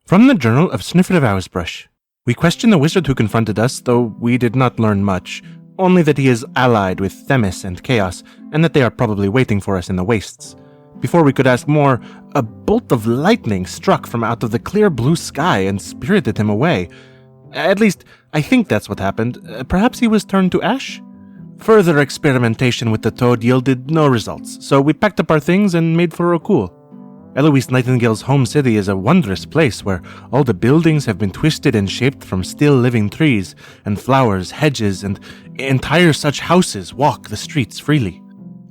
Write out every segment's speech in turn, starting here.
From the Journal of Snøfrid of Åsbrush. We question the wizard who confronted us, though we did not learn much. Only that he is allied with Themis and Chaos, and that they are probably waiting for us in the wastes. Before we could ask more, a bolt of lightning struck from out of the clear blue sky and spirited him away. At least, I think that's what happened. Perhaps he was turned to ash? Further experimentation with the toad yielded no results, so we packed up our things and made for Rokuul. Eloise Nightingale's home city is a wondrous place where all the buildings have been twisted and shaped from still living trees, and flowers, hedges, and entire such houses walk the streets freely.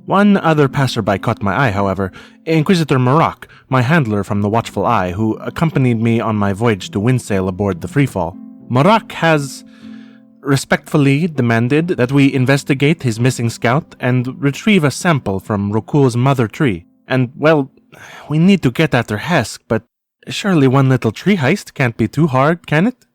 One other passerby caught my eye, however, Inquisitor Maroc, my handler from the Watchful Eye, who accompanied me on my voyage to Windsail aboard the Freefall. Maroc has respectfully demanded that we investigate his missing scout and retrieve a sample from Rokuul's mother tree. And, well, we need to get after Hesk, but surely one little tree heist can't be too hard, can it?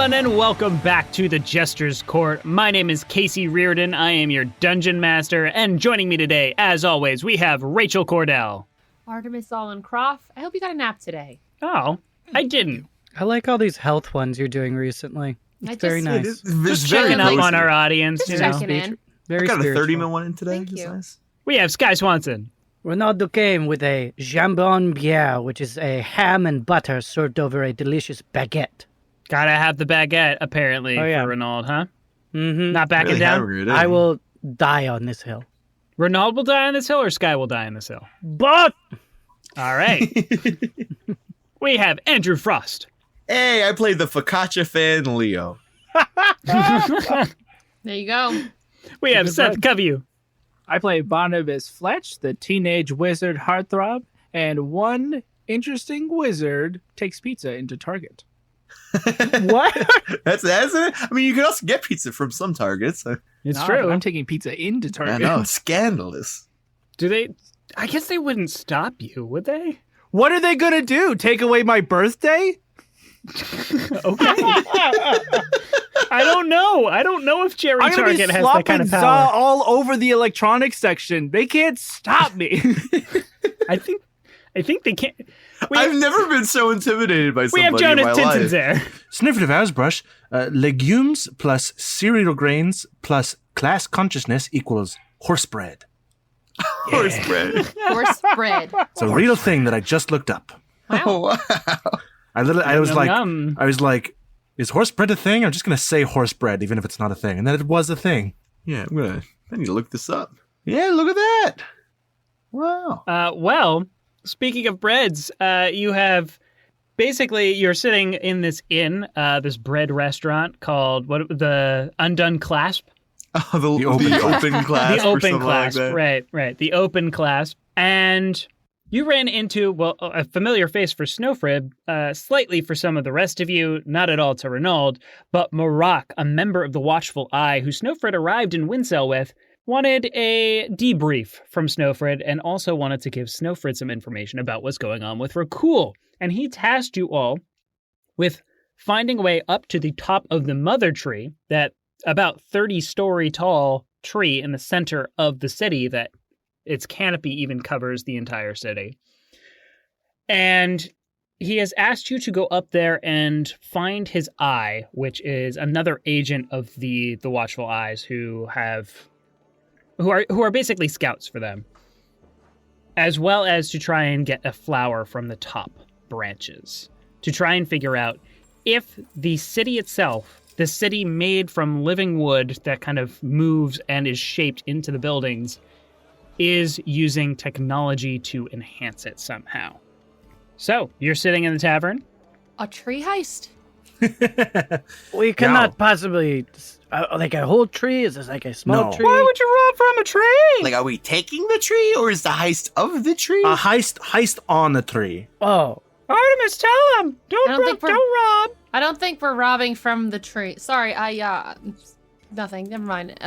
And welcome back to the Jester's Court. My name is Casey Reardon. I am your Dungeon Master, and joining me today, as always, we have Rachel Kordell. Artemis and Kroft. I hope you got a nap today. Oh, I didn't. I like all these health ones you're doing recently. It's very nice. Just checking up on our audience. Just checking in. Very I got spiritual. a 30-minute one in today. Thank you. Nice. We have Sky Swanson. Renald DuCane with a jambon bière, which is a ham and butter served over a delicious baguette. Gotta have the baguette, apparently, for Renald, huh? Mm-hmm. Not backing Really down? hungry, I will die on this hill. Renald will die on this hill, or Sky will die on this hill? But All right. We have Andrew Frost. Hey, I played the focaccia fan Leo. There you go. We have Seth Coveyou. I play Barnabus Fletch, the teenage wizard heartthrob, and one interesting wizard takes pizza into Target. what? That's it. I mean, you can also get pizza from some Targets. It's No, true. but I'm taking pizza into I Target. know, scandalous. Do they? I guess they wouldn't stop you, would they? What are they gonna do? Take away my birthday? Okay. I don't know. I don't know if Jerry I'm gonna Target be has that kind of slopping power. all over the electronics section. They can't stop me. I think they can't. I've never been so intimidated by We somebody have Jonas in my life. Tintenseher. Snøfrid of Åsbrush, legumes plus cereal grains plus class consciousness equals horse bread. Horse bread. Horse bread. It's a real thing that I just looked up. Oh, wow. I was Yum. like, is horse bread a thing? I'm just gonna say horse bread, even if it's not a thing. And then it was a thing. Yeah, I need to look this up. Yeah, look at that. Wow. Well, speaking of breads, you have basically you're sitting in this inn, this bread restaurant called the Undone Clasp. Oh, the open clasp. The or open something clasp, like that. right. The open clasp. And you ran into, a familiar face for Snøfrid, slightly for some of the rest of you, not at all to Renald, but Maroc, a member of the Watchful Eye, who Snøfrid arrived in Windsail with, wanted a debrief from Snøfrid and also wanted to give Snøfrid some information about what's going on with Rokuul. And he tasked you all with finding a way up to the top of the mother tree, that about 30-story tall tree in the center of the city that its canopy even covers the entire city. And he has asked you to go up there and find his eye, which is another agent of the Watchful Eyes who are basically scouts for them, as well as to try and get a flower from the top branches to try and figure out if the city itself, the city made from living wood that kind of moves and is shaped into the buildings, is using technology to enhance it somehow. So, you're sitting in the tavern. A tree heist. We cannot possibly... like a whole tree? Is this like a small No. tree? Why would you rob from a tree? Like, are we taking the tree, or is the heist of the tree? A heist on a tree. Oh. Artemis, tell him. Don't rob. I don't think we're robbing from the tree. Sorry, nothing. Never mind.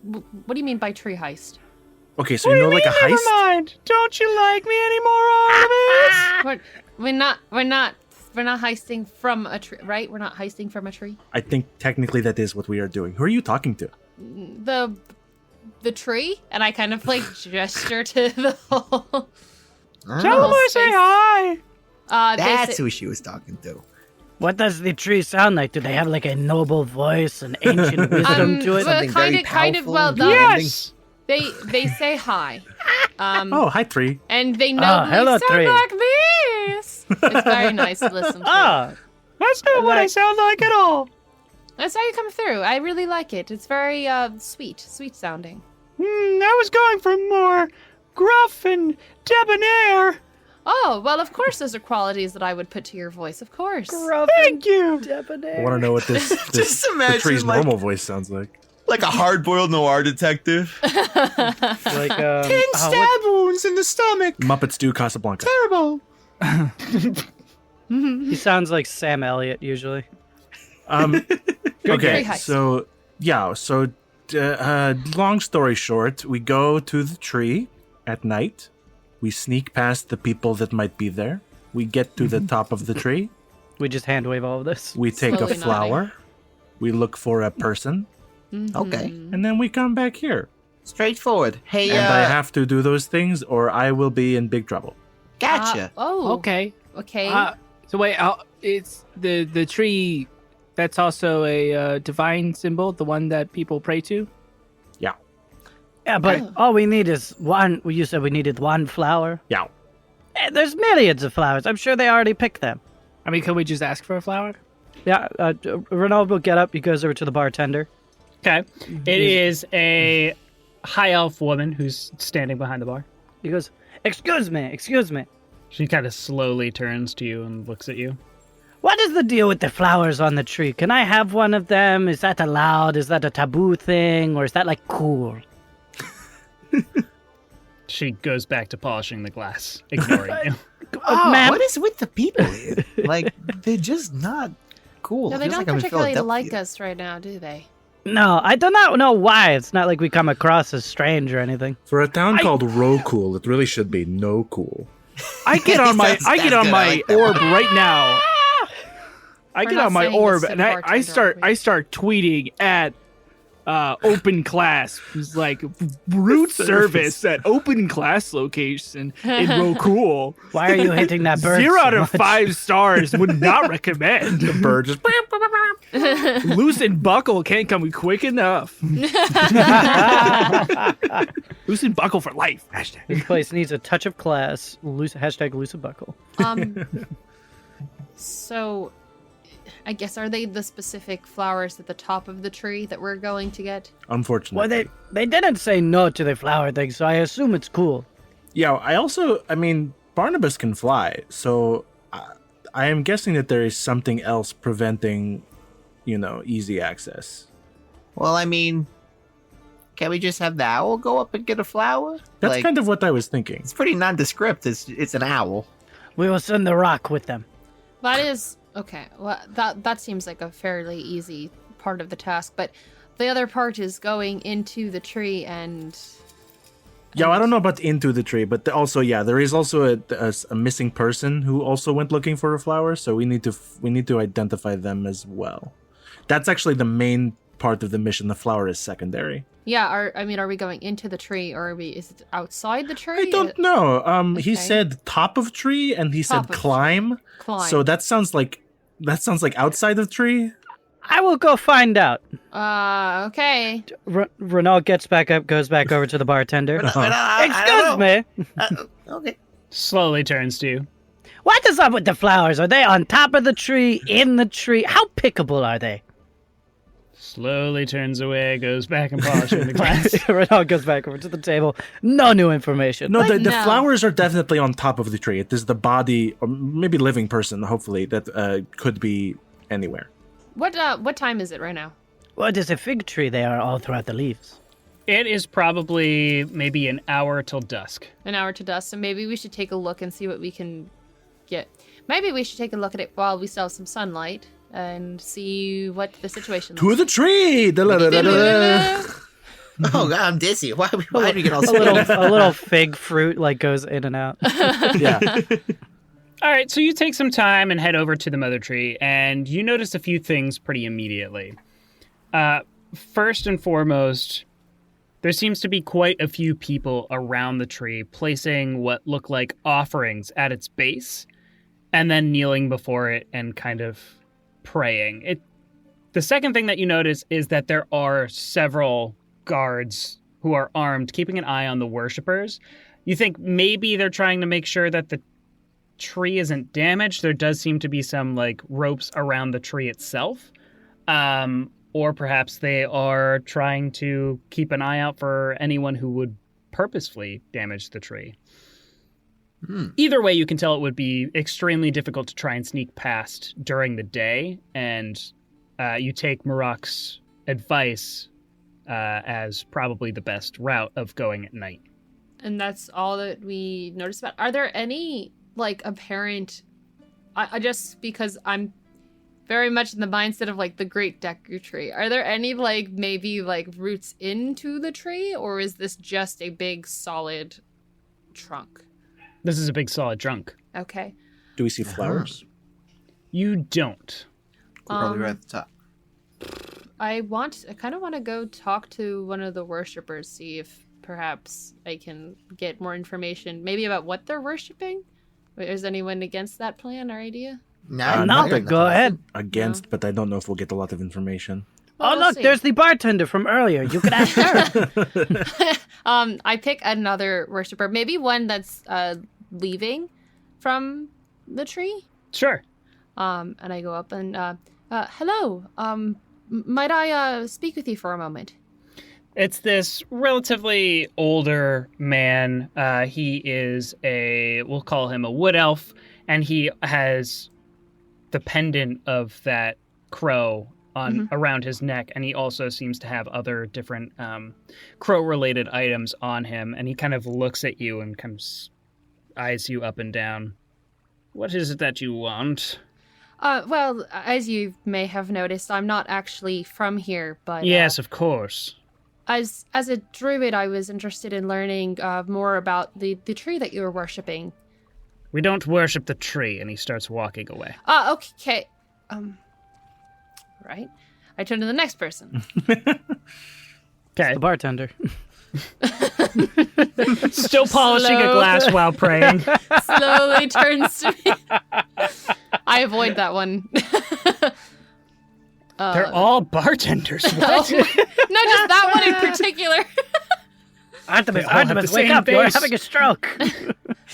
What do you mean by tree heist? Okay, so you know like a heist? Never mind. Don't you like me anymore, Artemis? We're not heisting from a tree, right? We're not heisting from a tree. I think technically that is what we are doing. Who are you talking to? The tree, and I kind of like gesture to the whole. Tell him I say hi. That's who she was talking to. What does the tree sound like? Do they have like a noble voice, an ancient wisdom to it? Something very kind of. powerful Well, and Yes. they say hi. Oh, hi, tree. And they know hello, sound tree. like this. It's very nice to listen to. That's not what I sound like at all. That's how you come through. I really like it. It's very sweet sounding. I was going for more gruff and debonair. Oh, well, of course those are qualities that I would put to your voice, of course. Thank you. I want to know what this Just the imagine, tree's like- normal voice sounds like. Like a hard-boiled noir detective. Like 10 stab wounds in the stomach. Muppets do Casablanca. Terrible. he sounds like Sam Elliott usually. Okay, heist. so yeah, long story short, we go to the tree at night. We sneak past the people that might be there. We get to the top of the tree. We just hand wave all of this. We take Slowly a flower. We look for a person, Okay. and then we come back here. Straightforward. Hey, And I have to do those things, or I will be in big trouble. gotcha. Okay. Okay. So wait, it's the tree. That's also a divine symbol, the one that people pray to. Yeah, but all we need is one. You said we needed one flower. Yeah. There's millions of flowers. I'm sure they already picked them. I mean, can we just ask for a flower? Yeah, Renald will get up. He goes over to the bartender. Okay. It is a high elf woman who's standing behind the bar. He goes, excuse me. She kind of slowly turns to you and looks at you. What is the deal with the flowers on the tree? Can I have one of them? Is that allowed? Is that a taboo thing? Or is that like cool? She goes back to polishing the glass, ignoring you. Ma'am? What is with the people here? Like, they're just not cool. no, they Feels don't like I'm in particularly like Philadelphia. us right now, do they? No, I do not know why. It's not like we come across as strange or anything. For a town called Rokuul, it really should be no cool. I get on my That's good. I like that orb one. right now. I We're get not on my saying this orb to the and I bartender, start are we? I start tweeting at open class. It's like root service at open class location in Rokuul. Why are you hitting that bird 0 so out of much? 5 stars. Would not recommend. The bird just. Loosen buckle can't come quick enough. Loosen buckle for life. Hashtag. This place needs a touch of class. Hashtag loose a buckle. So, I guess, are they the specific flowers at the top of the tree that we're going to get? Unfortunately. Well, they didn't say no to the flower thing, so I assume it's cool. Yeah, I mean, Barnabus can fly, so I am guessing that there is something else preventing, easy access. Well, I mean, can we just have the owl go up and get a flower? That's kind of what I was thinking. It's pretty nondescript. It's an owl. We will send the rock with them. That is okay. Well, that seems like a fairly easy part of the task, but the other part is going into the tree and. Yeah, I don't know about into the tree, but also, there is also a missing person who also went looking for a flower, so we need to identify them as well. That's actually the main part of the mission. The flower is secondary. Yeah, are we going into the tree or is it outside the tree? I don't know. He Okay. said top of tree, and he Top said of climb. Climb. So that sounds like outside of tree. I will go find out. Okay. Renald gets back up, goes back over to the bartender. Excuse me. Okay. Slowly turns to you. What is up with the flowers? Are they on top of the tree, in the tree? How pickable are they? Slowly turns away, goes back and polishing the glass. Renald goes back over to the table. No new information. No, the no. flowers are definitely on top of the tree. It is the body, or maybe living person, hopefully, that could be anywhere. What time is it right now? What is a fig tree? They are all throughout the leaves. It is probably maybe an hour till dusk. An hour to dusk, so maybe we should take a look and see what we can get. Maybe we should take a look at it while we still have some sunlight and see what the situation To looks the tree! Da-la-da-da-da. Oh God, I'm dizzy. Why do we get all A little fig fruit like goes in and out. Yeah. All right, so you take some time and head over to the mother tree, and you notice a few things pretty immediately. First and foremost, there seems to be quite a few people around the tree placing what look like offerings at its base, and then kneeling before it and kind of praying. The second thing that you notice is that there are several guards who are armed, keeping an eye on the worshippers. You think maybe they're trying to make sure that the tree isn't damaged. There does seem to be some like ropes around the tree itself. Or perhaps they are trying to keep an eye out for anyone who would purposefully damage the tree. Either way, you can tell it would be extremely difficult to try and sneak past during the day, and you take Maroc's advice as probably the best route of going at night. And that's all that we noticed about. Are there any, like, apparent... I just, because I'm very much in the mindset of, like, the Great Deku Tree. Are there any, like, maybe, like, roots into the tree? Or is this just a big, solid trunk? This is a big solid trunk. Okay. Do we see flowers? You don't. Probably right at the top. I kind of want to go talk to one of the worshippers, see if perhaps I can get more information, maybe about what they're worshipping. Is anyone against that plan or idea? No, Nothing. Go ahead. Against, but I don't know if we'll get a lot of information. Well, Oh, look, see. there's the bartender from earlier. You could ask her. I pick another worshiper, maybe one that's leaving from the tree. Sure. And I go up and hello. Might I speak with you for a moment? It's this relatively older man. He is we'll call him a wood elf, and he has the pendant of that crow on around his neck, and he also seems to have other different crow-related items on him, and he kind of looks at you and kind of eyes you up and down. What is it that you want? Well, as you may have noticed, I'm not actually from here, but... Yes, of course. As a druid, I was interested in learning more about the tree that you were worshipping. We don't worship the tree, and he starts walking away. Okay. Right. I turn to the next person. Okay. The bartender. Still polishing a glass while praying. Slowly turns to me. I avoid that one. They're all bartenders. What? No, just that one in particular. Artemis, the wake same up. You're face. having a stroke.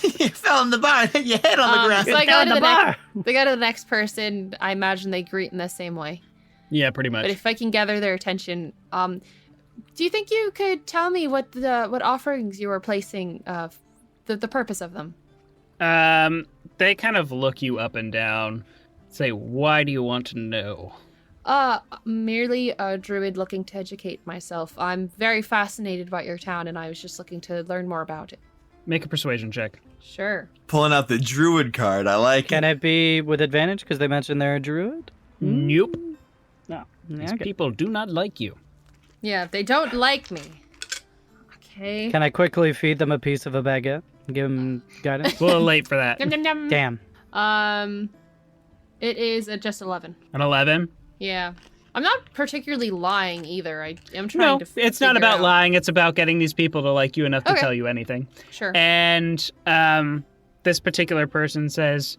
You fell in the bar and hit your head on the ground. So I go down to the bar. they go to the next person. I imagine they greet in the same way. Yeah, pretty much. But if I can gather their attention, do you think you could tell me what offerings you were placing, the purpose of them? They kind of look you up and down, say, "Why do you want to know?" Merely a druid looking to educate myself. I'm very fascinated by your town, and I was just looking to learn more about it. Make a persuasion check. Sure. Pulling out the druid card. I like Can it be with advantage because they mentioned they're a druid? Nope. No. These people do not like you. Yeah, they don't like me. Okay. Can I quickly feed them a piece of a baguette? Give them guidance? It's a little late for that. Yum, yum, yum. Damn. It is at just 11. An 11? Yeah. I'm not particularly lying either. I am trying No, to it's not figure about out. lying. It's about getting these people to like you enough to Okay. tell you anything. Sure. And this particular person says,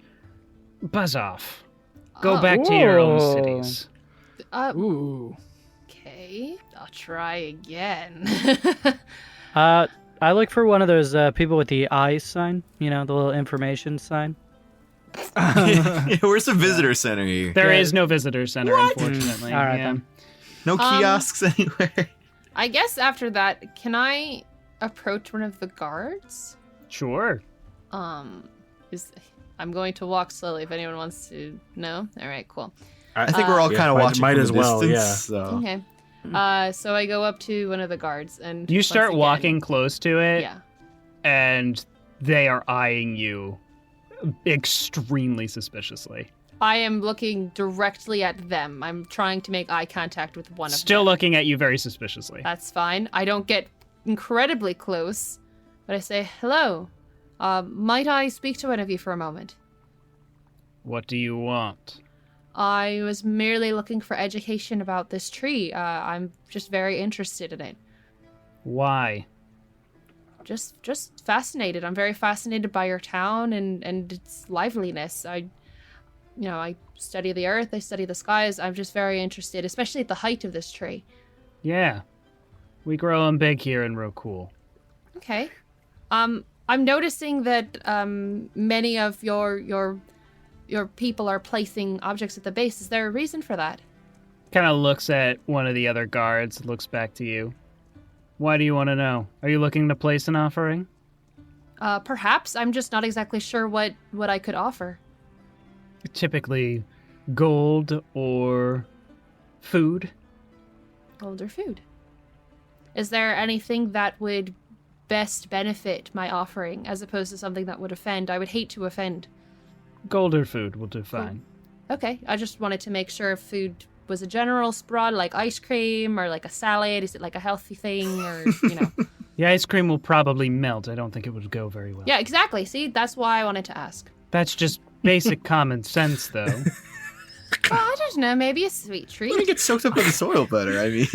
"Buzz off. Go Oh. back to your own Ooh. cities." Ooh. Okay. I'll try again. I look for one of those people with the eye sign. You know, the little information sign. Where's the visitor center here? There Yeah. is no visitor center, unfortunately. All right, then. No kiosks anywhere. I guess after that, can I approach one of the guards? Sure. I'm going to walk slowly if anyone wants to know. All right, cool. I think we're all kind of watching might from as a well, distance, So. Okay. So I go up to one of the guards and You once start again- walking close to it, Yeah. and they are eyeing you extremely suspiciously. I am looking directly at them. I'm trying to make eye contact with one of them. Still looking at you very suspiciously. That's fine. I don't get incredibly close, but I say, hello. Might I speak to one of you for a moment? What do you want? I was merely looking for education about this tree. I'm just very interested in it. Why? Just fascinated. I'm very fascinated by your town and its liveliness. I study the earth, I study the skies. I'm just very interested, especially at the height of this tree. Yeah. We grow them big here in Rokuul. Okay. I'm noticing that many of your people are placing objects at the base. Is there a reason for that? Kind of looks at one of the other guards, looks back to you. Why do you want to know? Are you looking to place an offering? Perhaps. I'm just not exactly sure what I could offer. Typically gold or food. Gold or food. Is there anything that would best benefit my offering as opposed to something that would offend? I would hate to offend. Gold or food will do fine. Okay, I just wanted to make sure if food was a general spread, like ice cream or like a salad. Is it like a healthy thing or, The ice cream will probably melt. I don't think it would go very well. Yeah, exactly. See, that's why I wanted to ask. That's just basic common sense, though. Well, I don't know, maybe a sweet treat. Let me get soaked up in the soil better. I mean,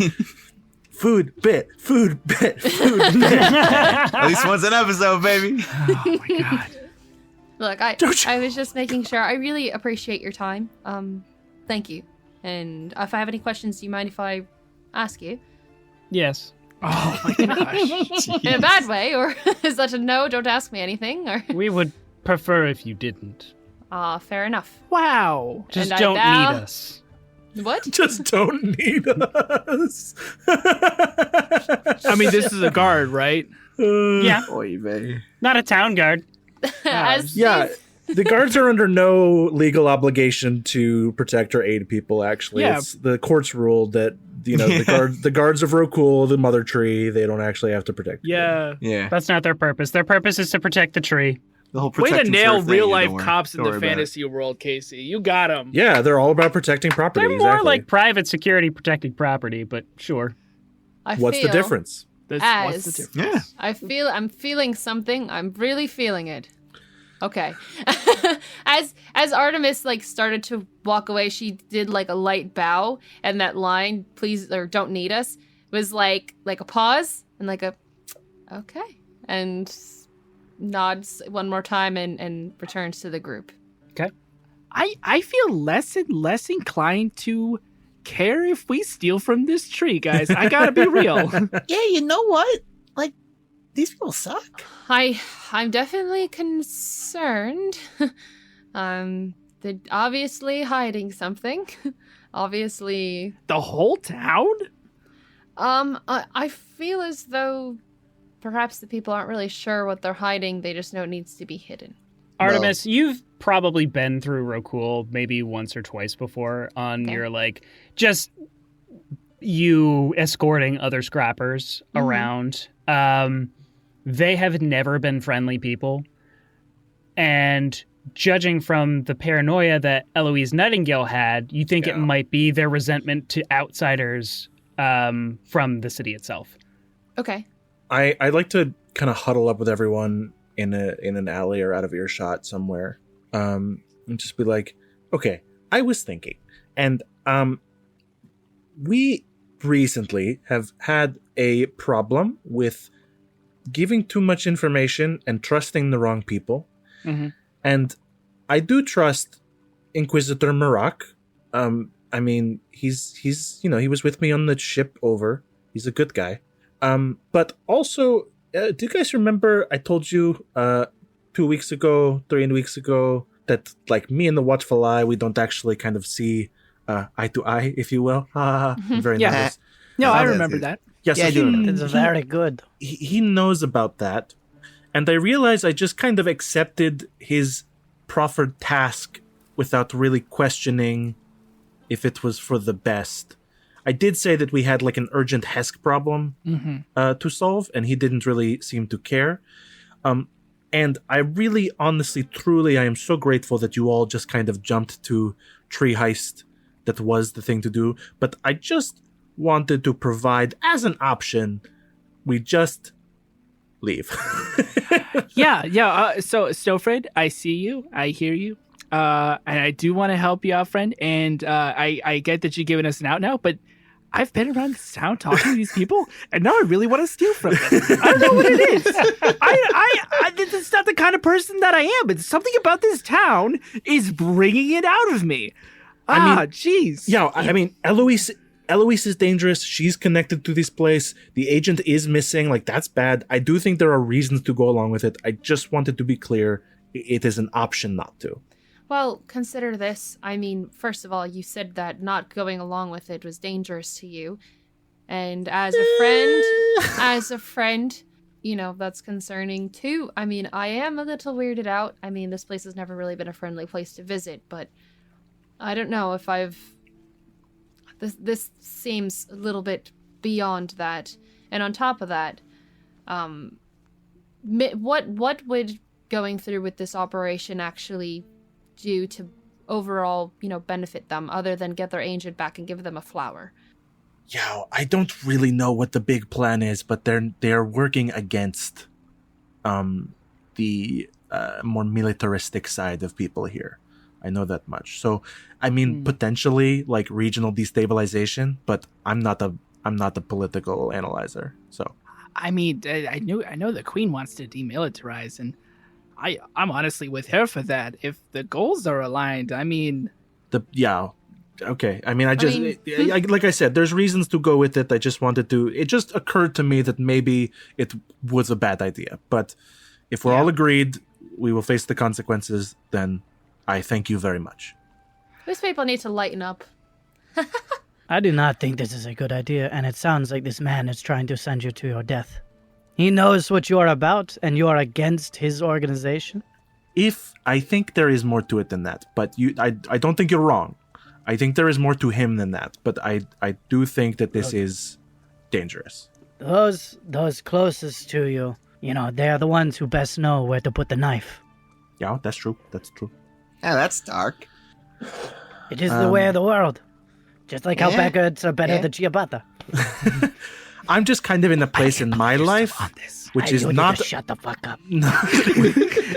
Food bit. at least once an episode, baby. Oh my god. Look, I was just making sure. I really appreciate your time. Thank you. And if I have any questions, do you mind if I ask you? Yes. Oh my gosh. In a bad way, or is that a no, don't ask me anything, or... We would prefer if you didn't. Fair enough. Wow. Just And I don't bow- need us. What? Just don't need us. I mean, this is a guard, right? Yeah. Oy vey. Not a town guard. As Yeah, the guards are under no legal obligation to protect or aid people. Actually, Yeah. it's the courts ruled that the guards of Rokuul, the mother tree, they don't actually have to protect. people. Yeah. Yeah. That's not their purpose. Their purpose is to protect the tree. The whole Way to protect and nail serve thing, real yeah, life don't worry. cops in Don't the worry about it. fantasy world, Casey. You got them. Yeah, they're all about protecting property. They're more exactly. like private security protecting property, but sure. What's the difference? What's As- the difference? Yeah. I'm feeling something. I'm really feeling it. Okay. as Artemis started to walk away, she did a light bow, and that line, please or don't need us, was like a pause and a okay, and nods one more time and returns to the group. I feel less and less inclined to care if we steal from this tree, guys. I gotta be real. Yeah, you know what? These people suck. I'm definitely concerned. They're obviously hiding something. Obviously. The whole town? I feel as though perhaps the people aren't really sure what they're hiding. They just know it needs to be hidden. Artemis, you've probably been through Rokuul maybe once or twice before on your just you escorting other scrappers around. They have never been friendly people. And judging from the paranoia that Eloise Nightingale had, you think it might be their resentment to outsiders from the city itself. Okay. I'd like to kind of huddle up with everyone in an alley or out of earshot somewhere, and just be like, okay, I was thinking, and we recently have had a problem with giving too much information and trusting the wrong people. Mm-hmm. And I do trust Inquisitor Maroc. I mean, he's he was with me on the ship over. He's a good guy. But also, do you guys remember I told you 3 weeks ago, that me and the Watchful Eye, we don't actually kind of see eye to eye, if you will. I'm very Yeah. nervous. No, I that's remember it. that. Yeah, so Yeah, I do remember. It's very good. he knows about that. And I realized I just kind of accepted his proffered task without really questioning if it was for the best. I did say that we had like an urgent Hesk problem to solve, and he didn't really seem to care. And I really, honestly, truly, I am so grateful that you all just kind of jumped to tree heist. That was the thing to do. But I just wanted to provide, as an option, we just leave. So, Snøfrid, I see you. I hear you. And I do want to help you out, friend. And I get that you're giving us an out now, but I've been around this town talking to these people, and now I really want to steal from them. I don't know what it is. This is not the kind of person that I am. But something about this town is bringing it out of me. Jeez. Yeah, I mean, Eloise is dangerous. She's connected to this place. The agent is missing. Like, that's bad. I do think there are reasons to go along with it. I just wanted to be clear. It is an option not to. Well, consider this. I mean, first of all, you said that not going along with it was dangerous to you. And as a friend, you know, that's concerning too. I mean, I am a little weirded out. I mean, this place has never really been a friendly place to visit, but I don't know if this seems a little bit beyond that. And on top of that, what would going through with this operation actually do to overall, you know, benefit them other than get their agent back and give them a flower? Yeah, I don't really know what the big plan is, but they're working against the more militaristic side of people here. I know that much. So, I mean, potentially like regional destabilization, but I'm not a political analyzer. So, I mean, I know the Queen wants to demilitarize, and I'm honestly with her for that. If the goals are aligned, I mean, okay. I mean, like I said, there's reasons to go with it. I just wanted to. It just occurred to me that maybe it was a bad idea. But if we're all agreed, we will face the consequences. Then I thank you very much. These people need to lighten up. I do not think this is a good idea, and it sounds like this man is trying to send you to your death. He knows what you are about, and you are against his organization. I think there is more to it than that, but I don't think you're wrong. I think there is more to him than that, but I do think that this is dangerous. Those closest to you, you know, they're the ones who best know where to put the knife. Yeah, that's true. That's true. Yeah, that's dark. It is the way of the world. Just like how backwards are better than ciabatta. I'm just kind of in a place in my life, which is not shut the fuck up.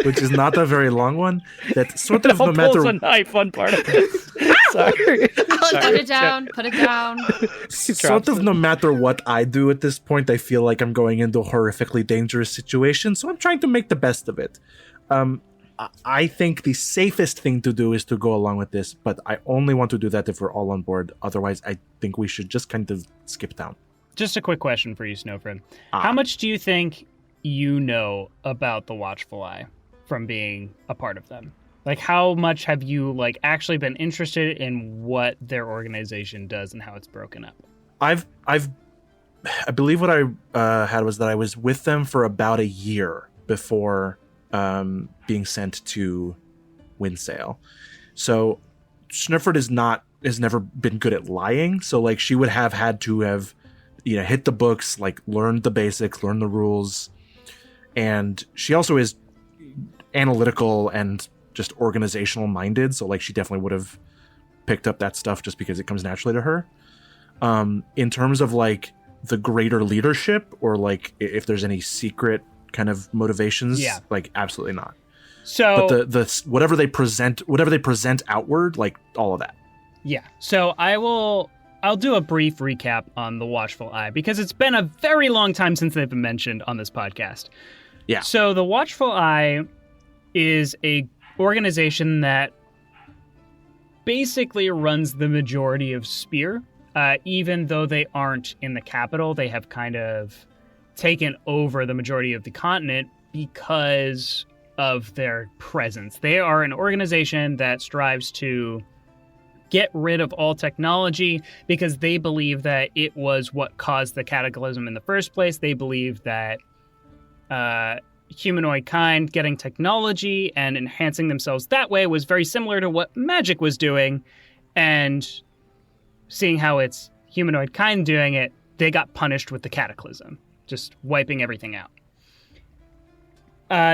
which is not a very long one. That sort of no matter a knife on Barnabus. Sorry. Put it down. Put it down. Sort of no matter what I do at this point, I feel like I'm going into a horrifically dangerous situation. So I'm trying to make the best of it. I think the safest thing to do is to go along with this, but I only want to do that if we're all on board. Otherwise, I think we should just kind of skip town. Just a quick question for you, Snøfrid. How much do you think you know about the Watchful Eye from being a part of them? Like, how much have you actually been interested in what their organization does and how it's broken up? I believe what I had was that I was with them for about a year before being sent to Windsail. So Snøfrid has never been good at lying. So she would have had to have hit the books, learned the basics, learned the rules. And she also is analytical and just organizational minded. So she definitely would have picked up that stuff just because it comes naturally to her. In terms of the greater leadership or if there's any secret kind of motivations, absolutely not. So but the whatever they present outward, all of that. Yeah. So I'll do a brief recap on the Watchful Eye because it's been a very long time since they've been mentioned on this podcast. Yeah. So the Watchful Eye is a organization that basically runs the majority of Spear. Even though they aren't in the capital, they have kind of taken over the majority of the continent because of their presence. They are an organization that strives to get rid of all technology because they believe that it was what caused the cataclysm in the first place. They believe that humanoid kind getting technology and enhancing themselves that way was very similar to what magic was doing, and seeing how it's humanoid kind doing it, they got punished with the cataclysm, just wiping everything out.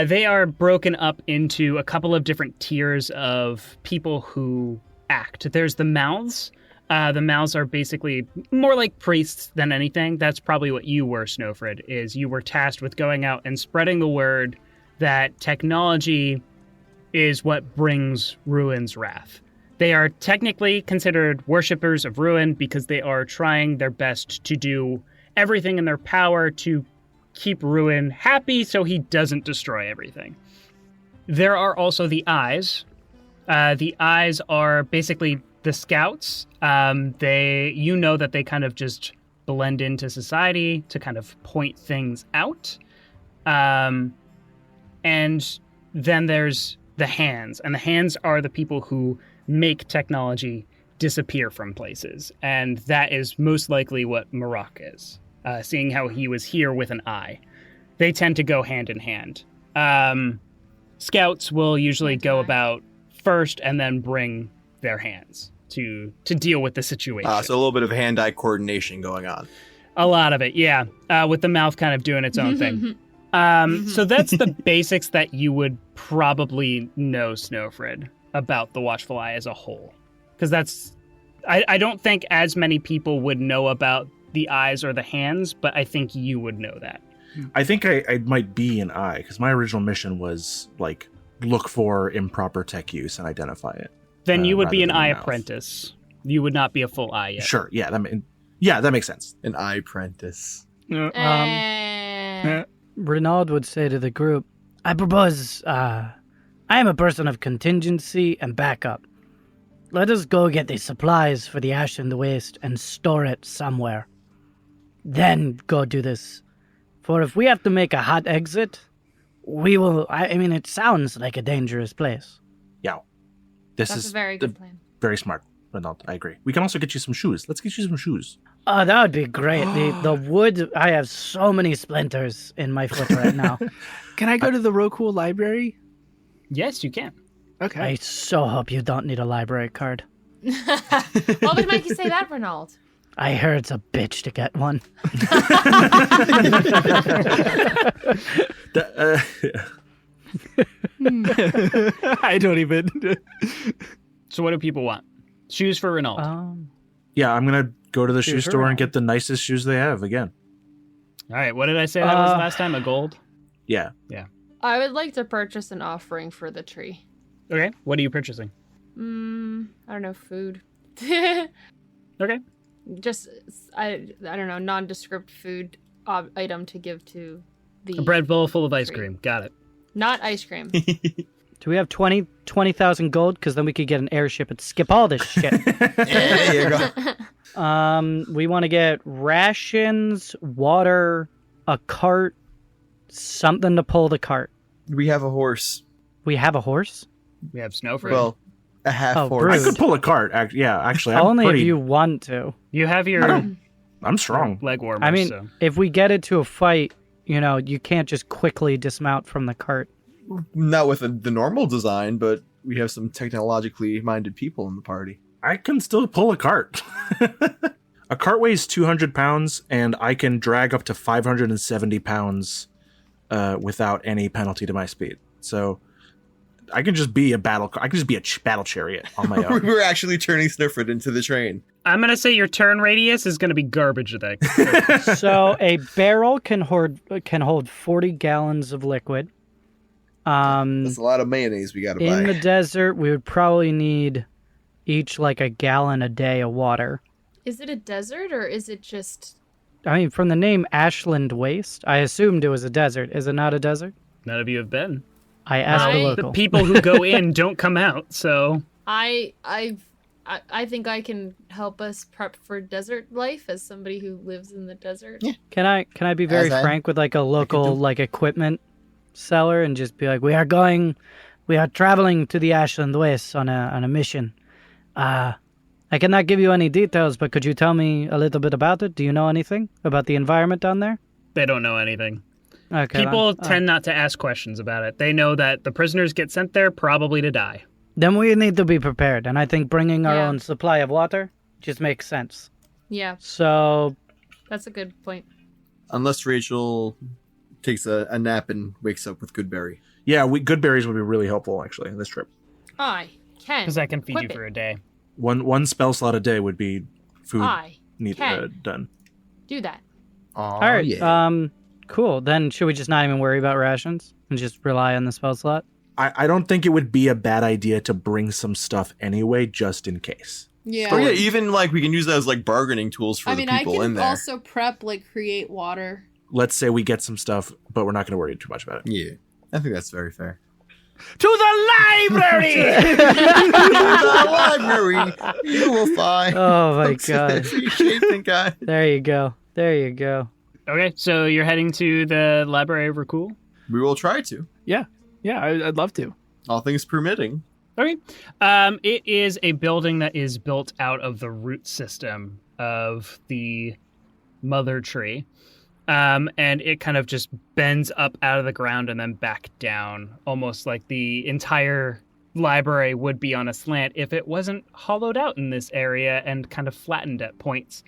They are broken up into a couple of different tiers of people who act. There's the mouths. The mouths are basically more like priests than anything. That's probably what you were, Snøfrid, is you were tasked with going out and spreading the word that technology is what brings Ruin's wrath. They are technically considered worshippers of Ruin because they are trying their best to do everything in their power to keep Ruin happy so he doesn't destroy everything. There are also the eyes. The eyes are basically the scouts. You know that they kind of just blend into society to kind of point things out. And then there's the hands. And the hands are the people who make technology disappear from places. And that is most likely what Maroc is, seeing how he was here with an eye. They tend to go hand in hand. Scouts will usually go about first and then bring their hands to deal with the situation. So a little bit of hand-eye coordination going on. A lot of it, yeah, with the mouth kind of doing its own thing. So that's the basics that you would probably know, Snøfrid, about the Watchful Eye as a whole. Because I don't think as many people would know about the eyes or the hands, but I think you would know that. I think I might be an eye, because my original mission was, like, look for improper tech use and identify it. Then you would be an eye apprentice. You would not be a full eye yet. Sure, yeah, that makes sense. An eye apprentice. Renald would say to the group, I propose, I am a person of contingency and backup. Let us go get the supplies for the ash in the waste and store it somewhere. Then go do this. For if we have to make a hot exit, we will... I mean, it sounds like a dangerous place. Yeah. That's a very good plan. Very smart, Renald. I agree. We can also get you some shoes. Let's get you some shoes. Oh, that would be great. The wood... I have so many splinters in my foot right now. Can I go to the Rokuul library? Yes, you can. Okay. I so hope you don't need a library card. What would make you say that, Renald? I heard it's a bitch to get one. I don't even... So what do people want? Shoes for Renald. Yeah, I'm going to go to the shoe store and get the nicest shoes they have again. All right, what did I say that was last time? A gold? Yeah. Yeah. I would like to purchase an offering for the tree. Okay, what are you purchasing? I don't know, food. Okay. Just, I don't know, nondescript food item to give to the... A bread bowl full of ice cream. Got it. Not ice cream. Do we have 20,000 gold? Because then we could get an airship and skip all this shit. There you go. We want to get rations, water, a cart, something to pull the cart. We have a horse. We have a horse? We have Snøfrid. Well, a half horse. Bruce. I could pull a cart. Actually. Only if you want to. You have your I'm strong. leg warmers. I mean, so. if we get into a fight, you can't just quickly dismount from the cart. Not with the normal design, but we have some technologically minded people in the party. I can still pull a cart. A cart weighs 200 pounds, and I can drag up to 570 pounds without any penalty to my speed. So I can just be a battle chariot on my own. We're actually turning Snøfrid into the train. I'm going to say your turn radius is going to be garbage there. So a barrel can hold 40 gallons of liquid. That's a lot of mayonnaise we got to buy. In the desert, we would probably need each like a gallon a day of water. Is it a desert or is it just... I mean, from the name Ashland Waste, I assumed it was a desert. Is it not a desert? None of you have been. I asked the The local. people who go in don't come out, so... I think I can help us prep for desert life as somebody who lives in the desert. Yeah. Can I be very frank with like a local like equipment seller and just be like, we are traveling to the Ashland Waste on a mission. I cannot give you any details, but could you tell me a little bit about it? Do you know anything about the environment down there? They don't know anything. Okay. People tend not to ask questions about it. They know that the prisoners get sent there probably to die. Then we need to be prepared, and I think bringing our own supply of water, just makes sense. Yeah, So, that's a good point. Unless Rachel takes a nap and wakes up with Goodberry. Yeah, good berries would be really helpful, actually, in this trip. I can. Because I can feed you equip for it. a day. One spell slot a day would be food I can done. do that. All all right. Cool. Then should we just not even worry about rations and just rely on the spell slot? I don't think it would be a bad idea to bring some stuff anyway, just in case. Yeah. Oh yeah, even like we can use that as like bargaining tools for I the mean, I people in can there. also prep, like, create water. Let's say we get some stuff, but we're not going to worry too much about it. Yeah, I think that's very fair. To the library! The library, you will find. Oh my god. Appreciate guy. There you go. There you go. Okay, so you're heading to the Library of Rokuul? We will try to, Yeah, I'd love to. all things permitting. Okay. It is a building that is built out of the root system of the mother tree. And it kind of just bends up out of the ground and then back down, almost like the entire library would be on a slant if it wasn't hollowed out in this area and kind of flattened at points.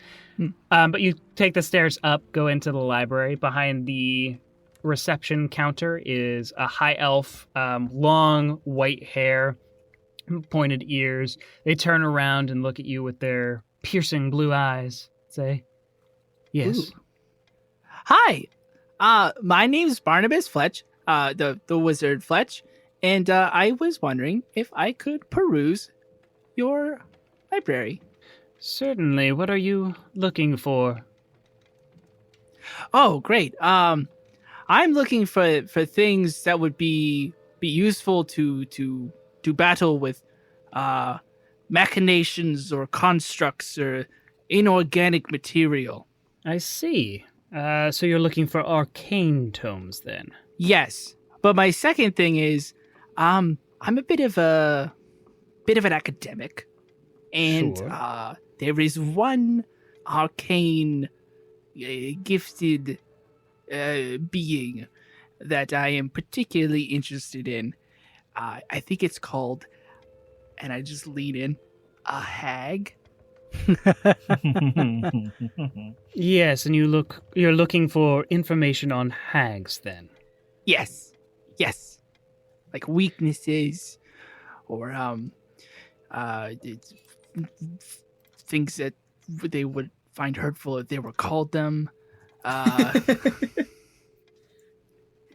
But you take the stairs up, go into the library. Behind the reception counter is a high elf, long white hair, pointed ears. They turn around and look at you with their piercing blue eyes. Say, yes. Ooh. Hi, my name's Barnabus Fletch, the wizard Fletch, and I was wondering if I could peruse your library. Certainly. What are you looking for? Oh, great. I'm looking for things that would be useful to battle with machinations or constructs or inorganic material. I see. So you're looking for arcane tomes then? Yes, but my second thing is, I'm a bit of an academic, and Sure. There is one arcane gifted being that I am particularly interested in. I think it's called, and I just lean in, a hag. Yes, and you're looking for information on hags then? Yes, like weaknesses, or things that they would find hurtful if they were called them.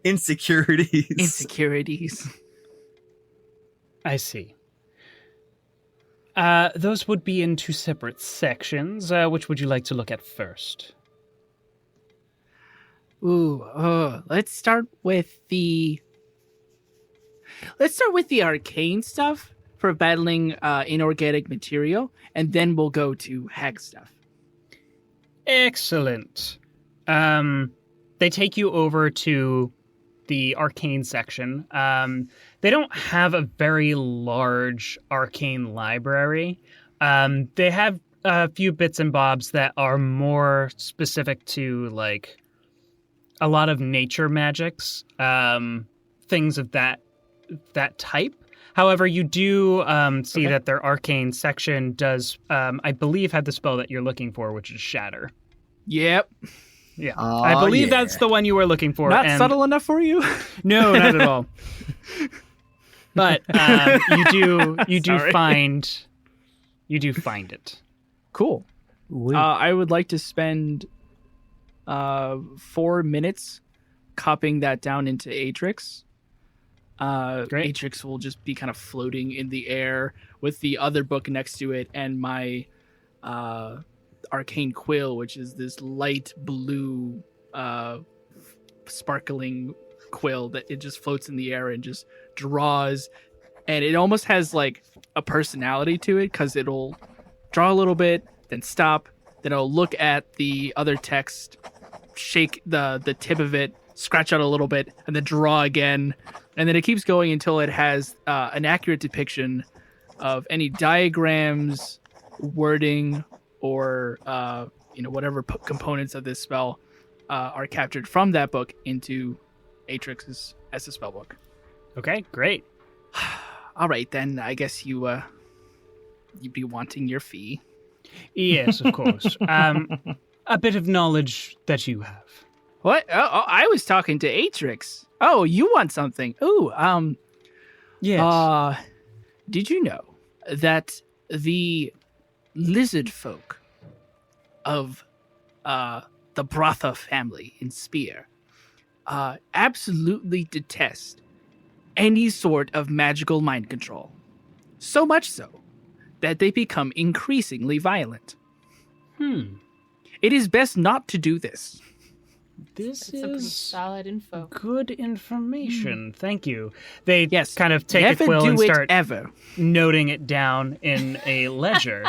Insecurities. Insecurities. I see. Those would be in two separate sections. Which would you like to look at first? Let's start with the arcane stuff for battling inorganic material, and then we'll go to hag stuff. Excellent. They take you over to the arcane section. They don't have a very large arcane library. They have a few bits and bobs that are more specific to like a lot of nature magics, things of that type. However, you do see that their arcane section does, I believe, have the spell that you're looking for, which is Shatter. Yep. Yeah, I believe that's the one you were looking for. Not subtle enough for you? No, not at all. But you do find it. Cool. I would like to spend 4 minutes copying that down into Atrix. Great. Atrix will just be kind of floating in the air with the other book next to it and my arcane quill, which is this light blue sparkling quill that it just floats in the air and just draws, and it almost has like a personality to it because it'll draw a little bit, then stop, then it'll look at the other text, shake the tip of it, scratch out a little bit, and then draw again, and then it keeps going until it has an accurate depiction of any diagrams, wording, or whatever components of this spell are captured from that book into Atrix's as a spell book. Okay, great. All right, then I guess you'd be wanting your fee. Yes, of course. A bit of knowledge that you have. What? Oh, I was talking to Atrix. Oh, you want something? Ooh, Yes. Did you know that the lizard folk of the Brotha family in Spear absolutely detest any sort of magical mind control? So much so that they become increasingly violent. It is best not to do this. This That's some pretty is solid info. good information. Thank you. They Yes. kind of take Never a quill do and it start ever. noting it down in a ledger.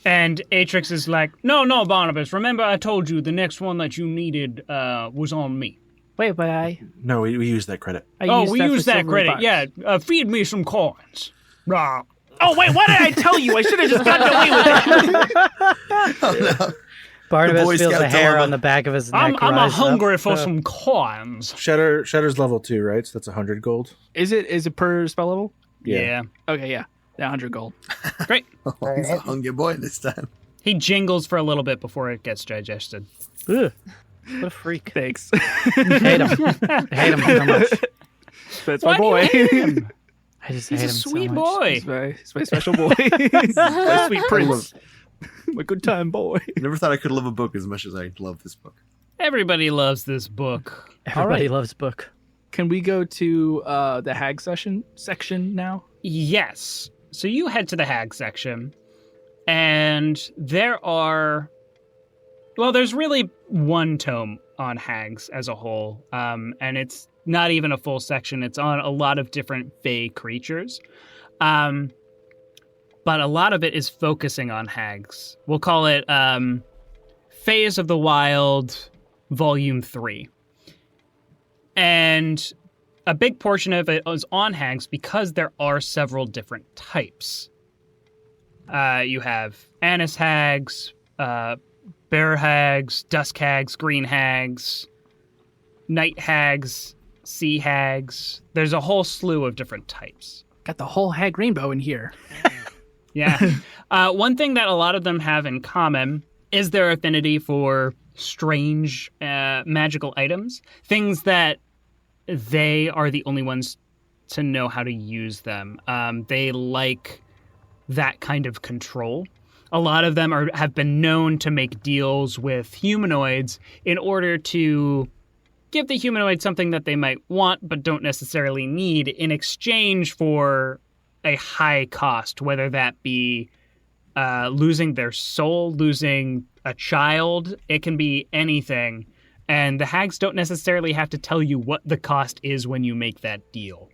And Atrix is like, no, Barnabus, remember I told you the next one that you needed was on me. Wait, but I No, we used that credit. We for used that silver credit. bars. Yeah, feed me some coins. Rah. Oh wait, what did I tell you? I should have just gotten away with it. Oh, no. Barnabus Boy feels Scout the hair dilemma. on the back of his neck. I'm rise up. hungry for some coins. Shatter's level 2, right? So that's 100 gold. Is it per spell level? Yeah. Okay, yeah. 100 gold. Great. Oh, he's a hungry boy this time. He jingles for a little bit before it gets digested. Ugh, what a freak. Thanks. Hate him. Hate him so much. That's Why my do you boy. hate him? I just He's hate a him so sweet much. boy. He's my special boy. My sweet prince. My good time boy. Never thought I could love a book as much as I love this book. Everybody loves this book. Everybody All right. loves book. Can we go to the hag section now? Yes. So you head to the hag section, and there's really one tome on hags as a whole, and it's not even a full section. It's on a lot of different fae creatures, but a lot of it is focusing on hags. We'll call it Faes of the Wild, Volume 3. And a big portion of it is on hags because there are several different types. You have anise hags, bear hags, dusk hags, green hags, night hags, sea hags. There's a whole slew of different types. Got the whole hag rainbow in here. Yeah. One thing that a lot of them have in common is their affinity for strange magical items, things that they are the only ones to know how to use them. They like that kind of control. A lot of them have been known to make deals with humanoids in order to give the humanoid something that they might want but don't necessarily need in exchange for a high cost, whether that be losing their soul, losing a child. It can be anything. And the hags don't necessarily have to tell you what the cost is when you make that deal.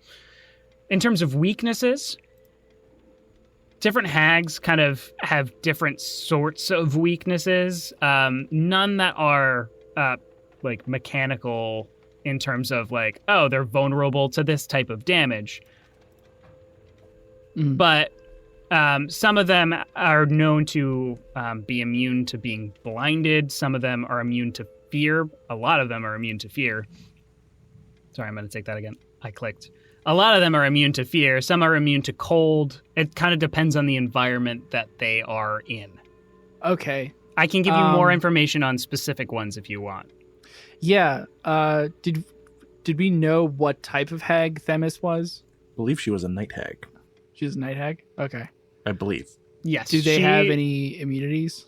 In terms of weaknesses, different hags kind of have different sorts of weaknesses. None that are like mechanical in terms of like, oh, they're vulnerable to this type of damage. But some of them are known to be immune to being blinded. Some of them are immune to fear. A lot of them are immune to fear. Sorry, I'm going to take that again. I clicked. A lot of them are immune to fear. Some are immune to cold. It kind of depends on the environment that they are in. Okay. I can give you more information on specific ones if you want. Yeah. Did we know what type of hag Themis was? I believe she was a night hag. She's a night hag? Okay. I believe. Yes. Do they have any immunities?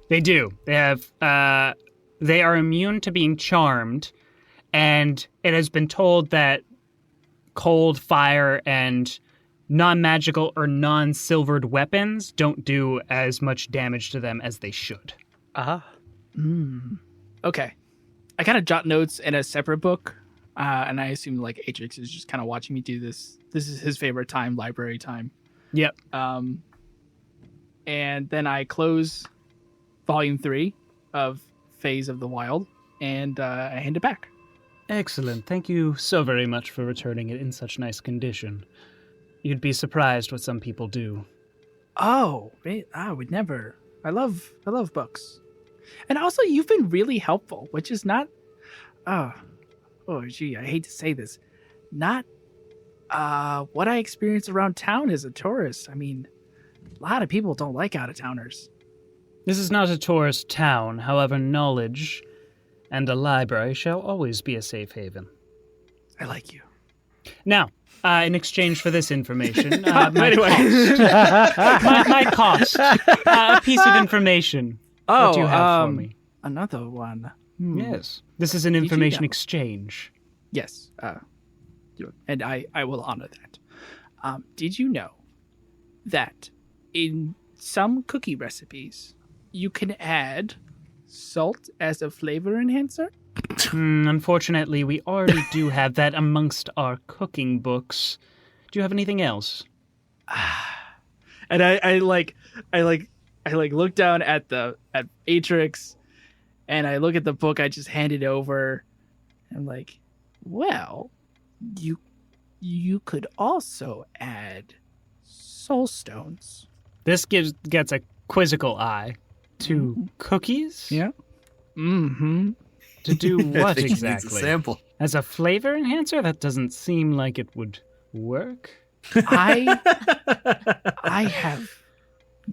They do. They have. They are immune to being charmed, and it has been told that cold, fire, and non-magical or non-silvered weapons don't do as much damage to them as they should. Okay. I kind of jot notes in a separate book, and I assume like Atrix is just kind of watching me do this. This is his favorite time, library time. Yep. And then I close volume 3 of Phase of the Wild, and I hand it back. Excellent. Thank you so very much for returning it in such nice condition. You'd be surprised what some people do. Oh, I would never. I love books. And also, you've been really helpful, which is not... Oh, gee, I hate to say this. Not what I experience around town as a tourist. I mean, A lot of people don't like out-of-towners. This is not a tourist town, however, knowledge and a library shall always be a safe haven. I like you. Now, in exchange for this information, my cost, a piece of information. What do you have for me? Another one. Yes, this is an information exchange. Yes, and I will honor that. Did you know that in some cookie recipes, you can add salt as a flavor enhancer? Unfortunately, we already do have that amongst our cooking books. Do you have anything else? And I look down at Atrix, and I look at the book I just handed over. I'm like, well, you could also add soul stones. This gets a quizzical eye. To cookies? Yeah. Mm-hmm. To do what I think exactly? He needs a sample. As a flavor enhancer? That doesn't seem like it would work. I have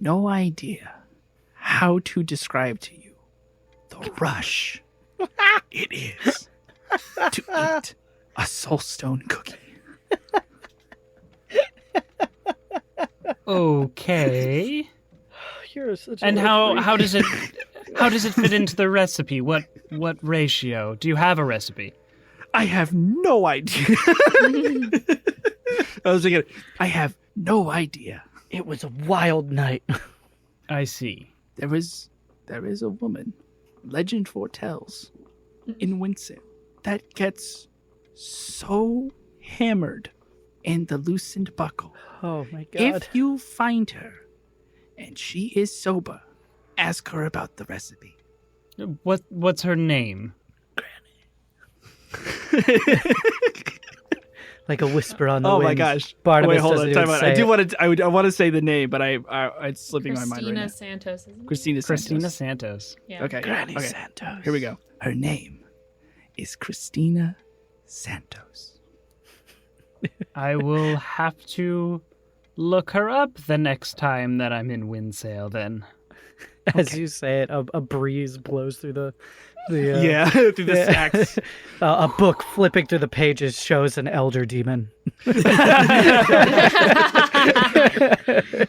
no idea how to describe to you the rush it is to eat a soulstone cookie. Okay. You're such And a how does it fit into the recipe? What ratio? Do you have a recipe? I have no idea. I was thinking, I have no idea. It was a wild night. I see. There is a woman, legend foretells, in Winston that gets so hammered in the loosened buckle. Oh my god. If you find her and she is sober, ask her about the recipe. What's her name? Like a whisper on the Oh wind. my gosh! Barnabus Wait, hold doesn't on. even Time out. say I do it. want to. I want to say the name, but it's slipping my mind right now. Christina Santos, isn't it? Christina Santos. Santos. Yeah. Okay. Granny okay. Santos. Here we go. Her name is Christina Santos. I will have to look her up the next time that I'm in Windsail then. As you say it, a breeze blows through the Yeah, through the sacks. a book flipping through the pages shows an elder demon.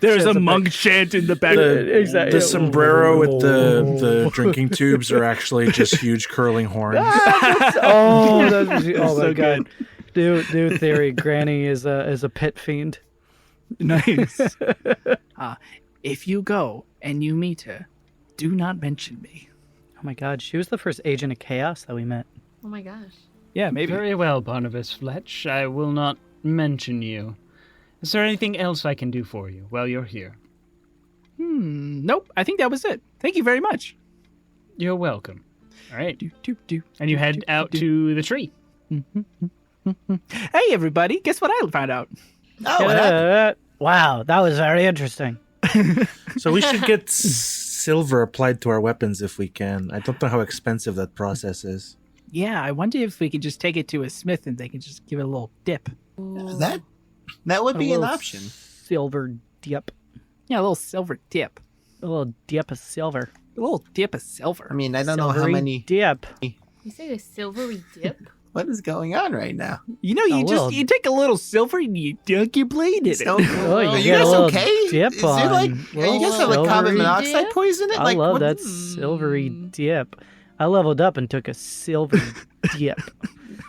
There's a monk chant in the back. Exactly. The sombrero with the drinking tubes are actually just huge curling horns. Oh my so god! New theory. Granny is a pit fiend. Nice. If you go and you meet her, do not mention me. Oh my god, she was the first agent of chaos that we met. Oh my gosh. Yeah, maybe. Very well, Barnabus Fletch. I will not mention you. Is there anything else I can do for you while you're here? Nope. I think that was it. Thank you very much. You're welcome. All right. Do. And you head out to the tree. Hey, everybody. Guess what I found out? Oh, what happened? Wow, that was very interesting. So we should get silver applied to our weapons if we can. I don't know how expensive that process is. Yeah, I wonder if we could just take it to a smith and they can just give it a little dip. That would be A an little option. Silver dip. Yeah, a little silver dip. A little dip of silver. A little dip of silver. I mean, I don't know how Silvery many. dip. You say a silvery dip? What is going on right now? You know, you take a little silver and you dunk your blade in it. So, Oh, you are you get a guys little okay? dip Is there like, on. are you guys have like carbon Silvery monoxide dip? poison? I Like, love what- that silvery dip. I leveled up and took a silver dip.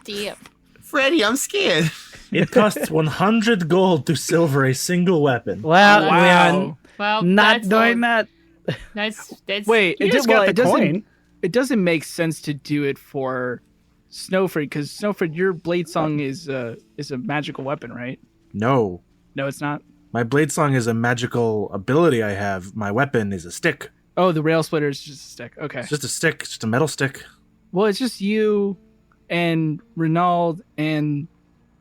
Dip. Freddie, I'm scared. It costs 100 gold to silver a single weapon. Well, we Wow. are Well, not that's doing that. That's Wait, You it, just well, got it the doesn't. coin. It doesn't make sense to do it for Snøfrid because Snøfrid, your blade song is a magical weapon, right? No. No, it's not. My blade song is a magical ability I have. My weapon is a stick. Oh, the rail splitter is just a stick. Okay. It's just a stick. It's just a metal stick. Well, it's just you and Renald, and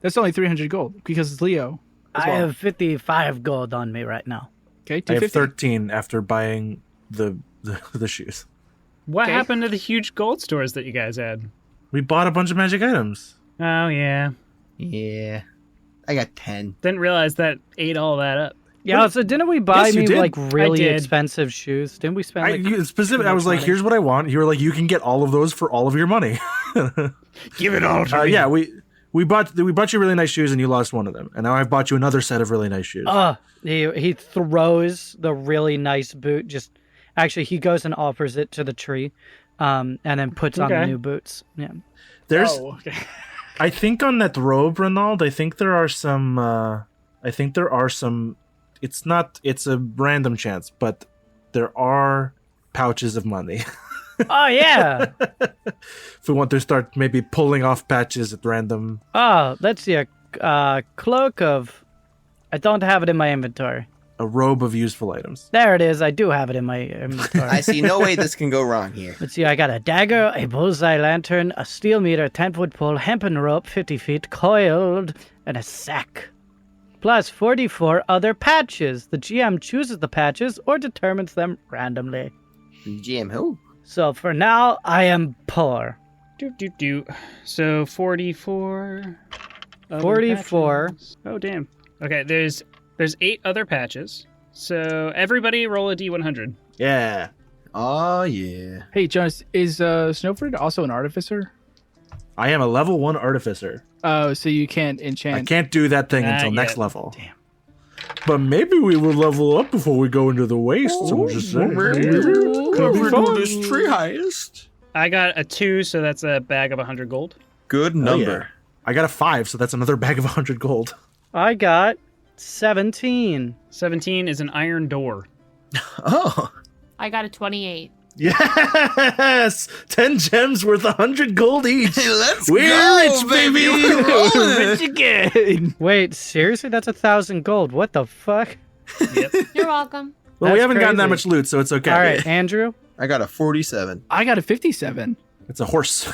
that's only 300 gold because it's Leo. I have 55 gold on me right now. Okay, I have 250. 13 after buying the shoes. What Okay. happened to the huge gold stores that you guys had? We bought a bunch of magic items. Oh, yeah. Yeah. I got 10. Didn't realize that ate all that up. Yeah, so didn't we buy Yes, you me did. like really did. expensive shoes? Didn't we spend I was like, here's what I want. You were like, you can get all of those for all of your money. Give it all to me. Yeah, we bought you really nice shoes and you lost one of them, and now I've bought you another set of really nice shoes. He throws the really nice boot. He goes and offers it to the tree, and then puts on the new boots. Yeah. There's, okay. I think on that robe, Renald, I think there are some. It's a random chance, but there are pouches of money. Oh yeah. If we want to start maybe pulling off patches at random. Oh, let's see a cloak of. I don't have it in my inventory. A robe of useful items. There it is. I do have it in my inventory. I see no way this can go wrong here. Let's see. I got a dagger, a bullseye lantern, a steel meter, 10-foot pole, hempen rope, 50 feet, coiled, and a sack. Plus 44 other patches. The GM chooses the patches or determines them randomly. GM who? So for now, I am poor. So 44. other 44. patches. Oh, damn. Okay, there's 8 other patches. So everybody roll a D100. Yeah. Oh, yeah. Hey, Jonas, is Snøfrid also an artificer? I am a level 1 artificer. Oh, so you can't enchant. I can't do that thing Not until yet. next level. Damn. But maybe we will level up before we go into the wastes. I'm just saying. Could we do this tree heist? I got a 2, so that's a bag of 100 gold. Good number. I got a 5, so that's another bag of 100 gold. I got 17. 17 is an iron door. Oh. I got a 28. Yes! 10 gems worth 100 gold each. Hey, let's We're go, rich, baby! We're rolling. Rich again. Wait, seriously? That's 1,000 gold. What the fuck? You're welcome. Well, we That's haven't gotten that crazy. much loot, so it's okay. All right, Andrew. I got a 47. I got a 57. It's a horse.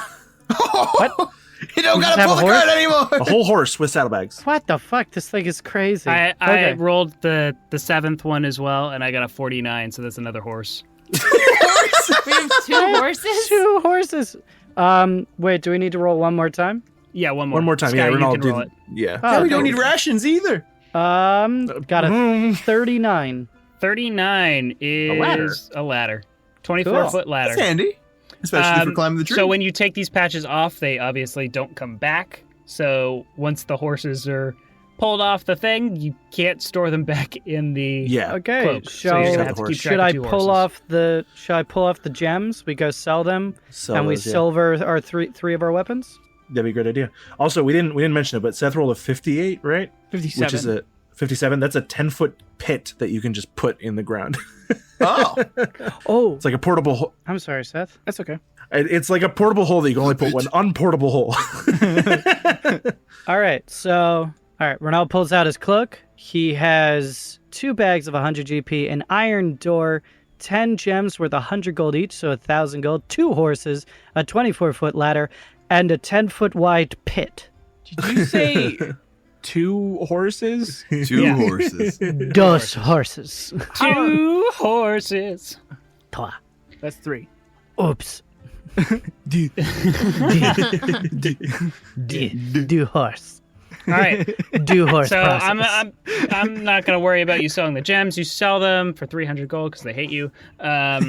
What? You don't You gotta just have pull a the horse? card anymore. A whole horse with saddlebags. What the fuck? This thing is crazy. I Okay. rolled the 7th one as well, and I got a 49, so that's another horse. We have 2 horses? 2 horses. Wait, do we need to roll one more time? Yeah, one more. One more time. Sky, Yeah, you Renald can roll did. it. Yeah. Oh, we don't okay. need rations either. Got a 39. 39 is a ladder. 24-foot ladder. That's handy. Especially for climbing the tree. So when you take these patches off, they obviously don't come back. So once the horses are pulled off the thing, you can't store them back in the Yeah. Okay. cloak. So you just have have to the keep horse. track Should of I 2 pull horses. off the gems? We go sell them, So and we silver our three of our weapons. That'd be a great idea. Also, we didn't mention it, but Seth rolled a 58, right? 57. Which is a 57. That's a 10-foot pit that you can just put in the ground. Oh. Oh, It's like a portable hole. I'm sorry, Seth. That's okay. It's like a portable hole that you can only put one unportable hole. All right, Renald pulls out his cloak. He has 2 bags of 100 GP, an iron door, 10 gems worth 100 gold each, so 1,000 gold, 2 horses, a 24-foot ladder, and a 10-foot wide pit. Did you say 2 horses? 2 horses. Dos horses. 2 horses. Toi. That's 3. Oops. Du horse. All right. Du horse So process. I'm not gonna worry about you selling the gems. You sell them for 300 gold because they hate you. Yeah.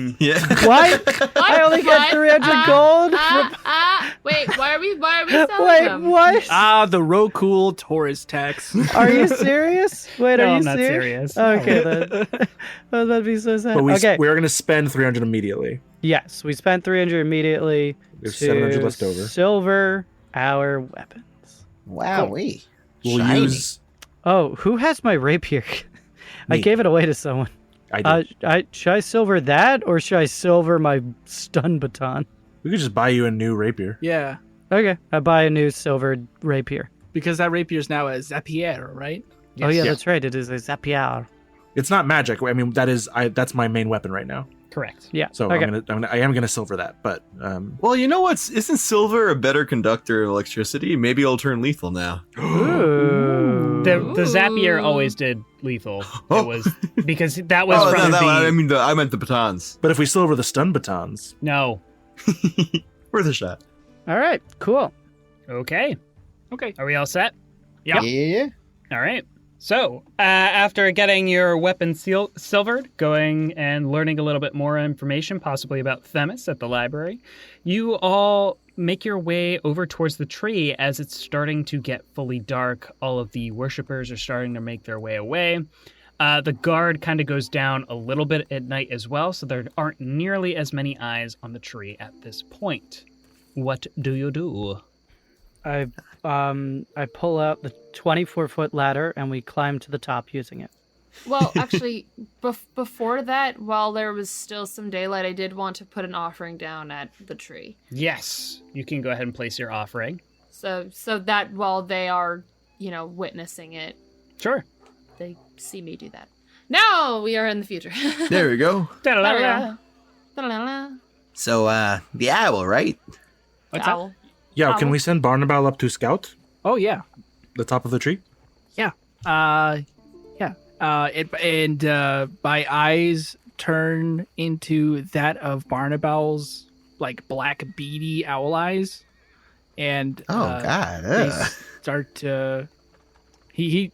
What? I only get 300 gold? Wait, why are we selling Wait, them? what? The Rokuul tourist tax. Are you serious? Wait, No, are you I'm not serious? serious. Okay, then. Oh, that'd be so sad. But Okay. we're going to spend 300 immediately. Yes, we spent 300 immediately There's to 700 left over. silver our weapons. Wowee. We'll Shiny. use... Oh, who has my rapier? I Me. gave it away to someone. I did. Should I silver that, or should I silver my stun baton? We could just buy you a new rapier. Yeah, Okay, I buy a new silvered rapier. because that rapier is now a Zapier, right? Oh yeah, Yeah. that's right. It is a zapier. It's not magic. I mean, that's my main weapon right now. Correct. Yeah. So okay. I am gonna silver that, but Well, you know what's? Isn't silver a better conductor of electricity? Maybe it'll turn lethal now. Ooh. The Zapier always did lethal. It was because that was Oh, from no, the I meant the batons. but if we silver the stun batons, no. Worth a shot. All right. Cool. Okay. Okay. Are we all set? Yeah. All right. So, after getting your weapon silvered, going and learning a little bit more information, possibly about Themis at the library, you all make your way over towards the tree as it's starting to get fully dark. All of the worshippers are starting to make their way away. The guard kind of goes down a little bit at night as well, so there aren't nearly as many eyes on the tree at this point. What do you do? I pull out the 24-foot ladder and we climb to the top using it. Well, actually, before that, while there was still some daylight, I did want to put an offering down at the tree. Yes, you can go ahead and place your offering. So that while they are, witnessing it, Sure. they see me do that. Now we are in the future. There we go. Da-da-da-da. So, the owl, right? What's up? Owl. Yeah, can we send Barnabas up to scout Oh yeah, the top of the tree? yeah. My eyes turn into that of Barnabas, like black beady owl eyes, and God. they start to. He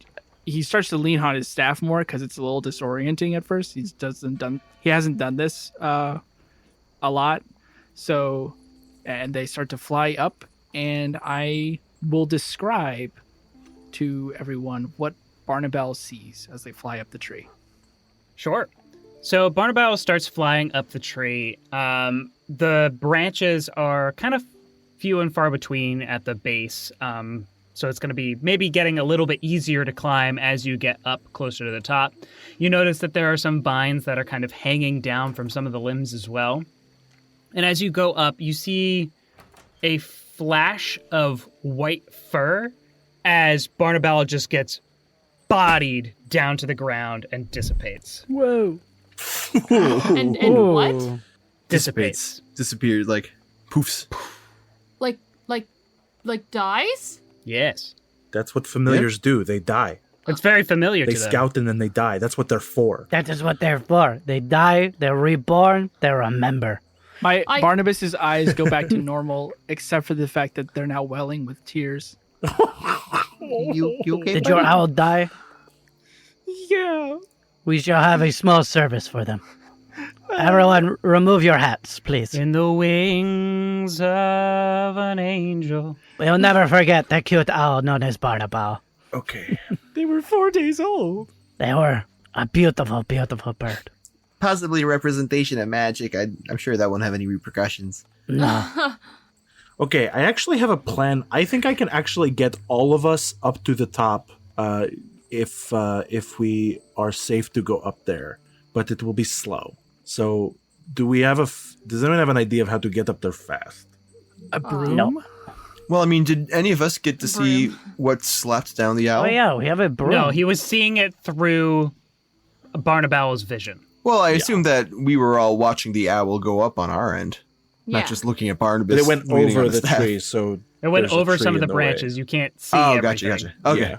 starts to lean on his staff more because it's a little disorienting at first. He hasn't done this a lot, so. And they start to fly up, and I will describe to everyone what Barnabas sees as they fly up the tree. Sure. So Barnabas starts flying up the tree. The branches are kind of few and far between at the base. So it's going to be maybe getting a little bit easier to climb as you get up closer to the top. You notice that there are some vines that are kind of hanging down from some of the limbs as well. And as you go up, you see a flash of white fur as Barnabas just gets bodied down to the ground and dissipates. Whoa. And what? Dissipates. Disappeared, like poofs. Like dies? Yes. That's what familiars do. They die. It's very familiar They to them. scout and then they die. That's what they're for. That is what they're for. They die, they're reborn, they remember. Barnabas's eyes go back to normal, except for the fact that they're now welling with tears. You okay? Did your owl die? Yeah. We shall have a small service for them. Everyone, remove your hats, please. In the wings of an angel. We'll never forget the cute owl known as Barnabas. Okay. They were 4 days old. They were a beautiful, beautiful bird. Possibly a representation of magic. I'm sure that won't have any repercussions. No. Okay, I actually have a plan. I think I can actually get all of us up to the top if we are safe to go up there, but it will be slow. So, does anyone have an idea of how to get up there fast? A broom? No. Well, I mean, did any of us get to see what slapped down the owl? Oh yeah, we have a broom. No, he was seeing it through Barnabas' vision. Well, I assume that we were all watching the owl go up on our end, Yeah. not just looking at Barnabas. But it went leaning on over his the staff. tree, so It went there's a over tree some of in the way. branches. You can't see Oh, everything. gotcha. Okay. Yeah.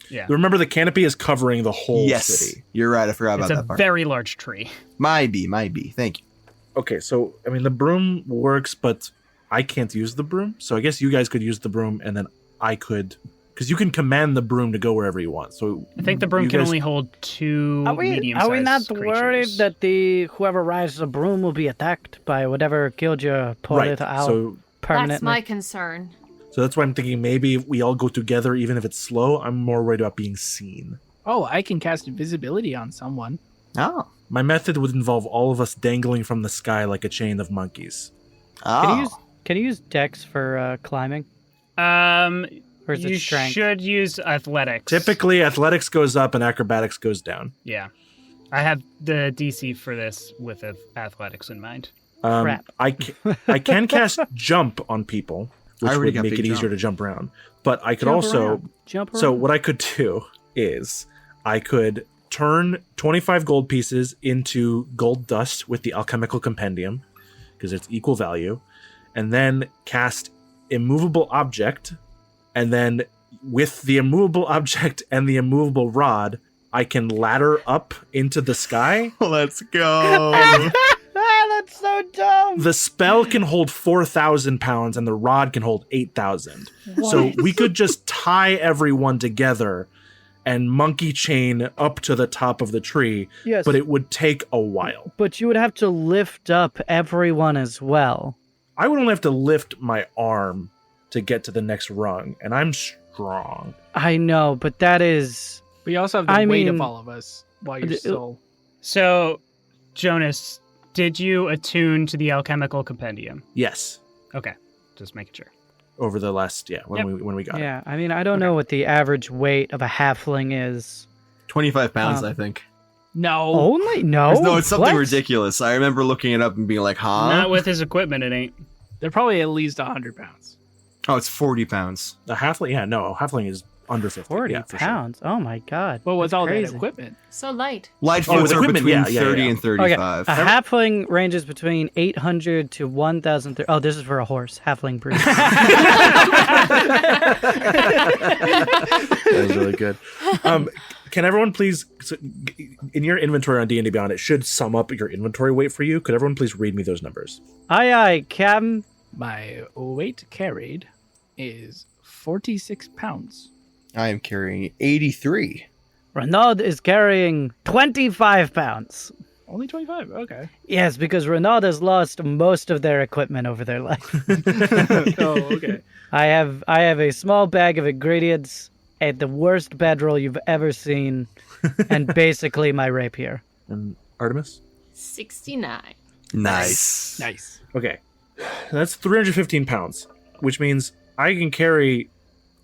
Yeah. Remember, the canopy is covering the whole Yes, city. you're right. I forgot It's about a that part. very large tree. Might be. Thank you. Okay, so, I mean, the broom works, but I can't use the broom. So I guess you guys could use the broom, and then I could... Because you can command the broom to go wherever you want. So I think the broom you can guys- only hold two Are we medium-sized not creatures. worried that whoever rides the broom will be attacked by whatever killed your poor Right, little owl so permanently? That's my concern. that's why I'm thinking maybe if we all go together, even if it's slow, I'm more worried about being seen. Oh, I can cast invisibility on someone. Oh. My method would involve all of us dangling from the sky like a chain of monkeys. Oh. Can you use Dex for climbing? Or is You it strength? should use athletics. Typically, athletics goes up and acrobatics goes down. Yeah. I have the DC for this with athletics in mind. Crap. I can cast jump on people, I which already would got make big it easier jump. to jump around. But I could Jump also... around. Jump around. So what I could do is I could turn 25 gold pieces into gold dust with the alchemical compendium, because it's equal value, and then cast immovable object, and then with the immovable object and the immovable rod, I can ladder up into the sky. Let's go. That's so dumb. The spell can hold 4,000 pounds and the rod can hold 8,000. So we could just tie everyone together and monkey chain up to the top of the tree, Yes. but it would take a while. But you would have to lift up everyone as well. I would only have to lift my arm to get to the next rung, and I'm strong. I know, but that is... We also have the I weight mean- of all of us while you're still... So, Jonas, did you attune to the alchemical compendium? Yes, Okay, just making sure. over the last when we got it. Yeah, I mean, I don't know what the average weight of a halfling is. 25 pounds, I think. No. Only? No? No, it's something What? ridiculous. I remember looking it up and being like, huh? Not with his equipment, it ain't. They're probably at least 100 pounds. Oh, it's 40 pounds. A halfling, a halfling is under 50. 40 yeah, for sure. pounds. Oh my god. But with That's all crazy. that equipment. So light. Lightfoots with are equipment, between yeah, 30 yeah. and Okay, 35. a halfling ranges between 800 to 1,000. Oh, this is for a horse. Halfling breed. That was really good. Can everyone please, in your inventory on D&D Beyond, it should sum up your inventory weight for you. Could everyone please read me those numbers? Aye, aye, Captain. My weight carried is 46 pounds. I am carrying 83. Renald is carrying 25 pounds. Only 25? Okay. Yes, because Renald has lost most of their equipment over their life. Oh, okay. I have a small bag of ingredients at the worst bedroll you've ever seen, and basically my rapier. And Artemis? 69. Nice. Nice. Okay. That's 315 pounds, which means I can carry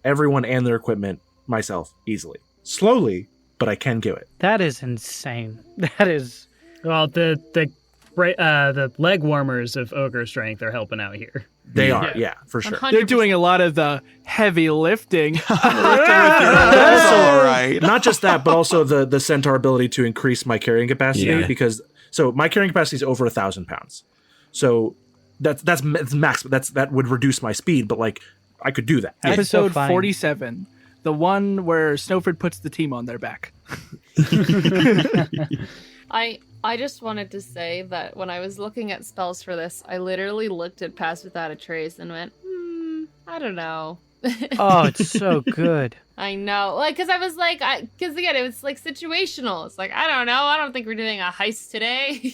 everyone and their equipment myself easily. Slowly, but I can do it. That is insane. That is... Well, the leg warmers of ogre strength are helping out here. They are, yeah, for sure. 100%. They're doing a lot of the heavy lifting. That's all right. Not just that, but also the centaur ability to increase my carrying capacity because my carrying capacity is over 1,000 pounds. So that's max. That would reduce my speed, but like I could do that. Episode fine. 47. The one where Snøfrid puts the team on their back. I just wanted to say that when I was looking at spells for this, I literally looked at Pass Without a Trace and went, I don't know. Oh, it's so good. I know. Like, because I was like, because again, it was like situational. It's like, I don't know. I don't think we're doing a heist today.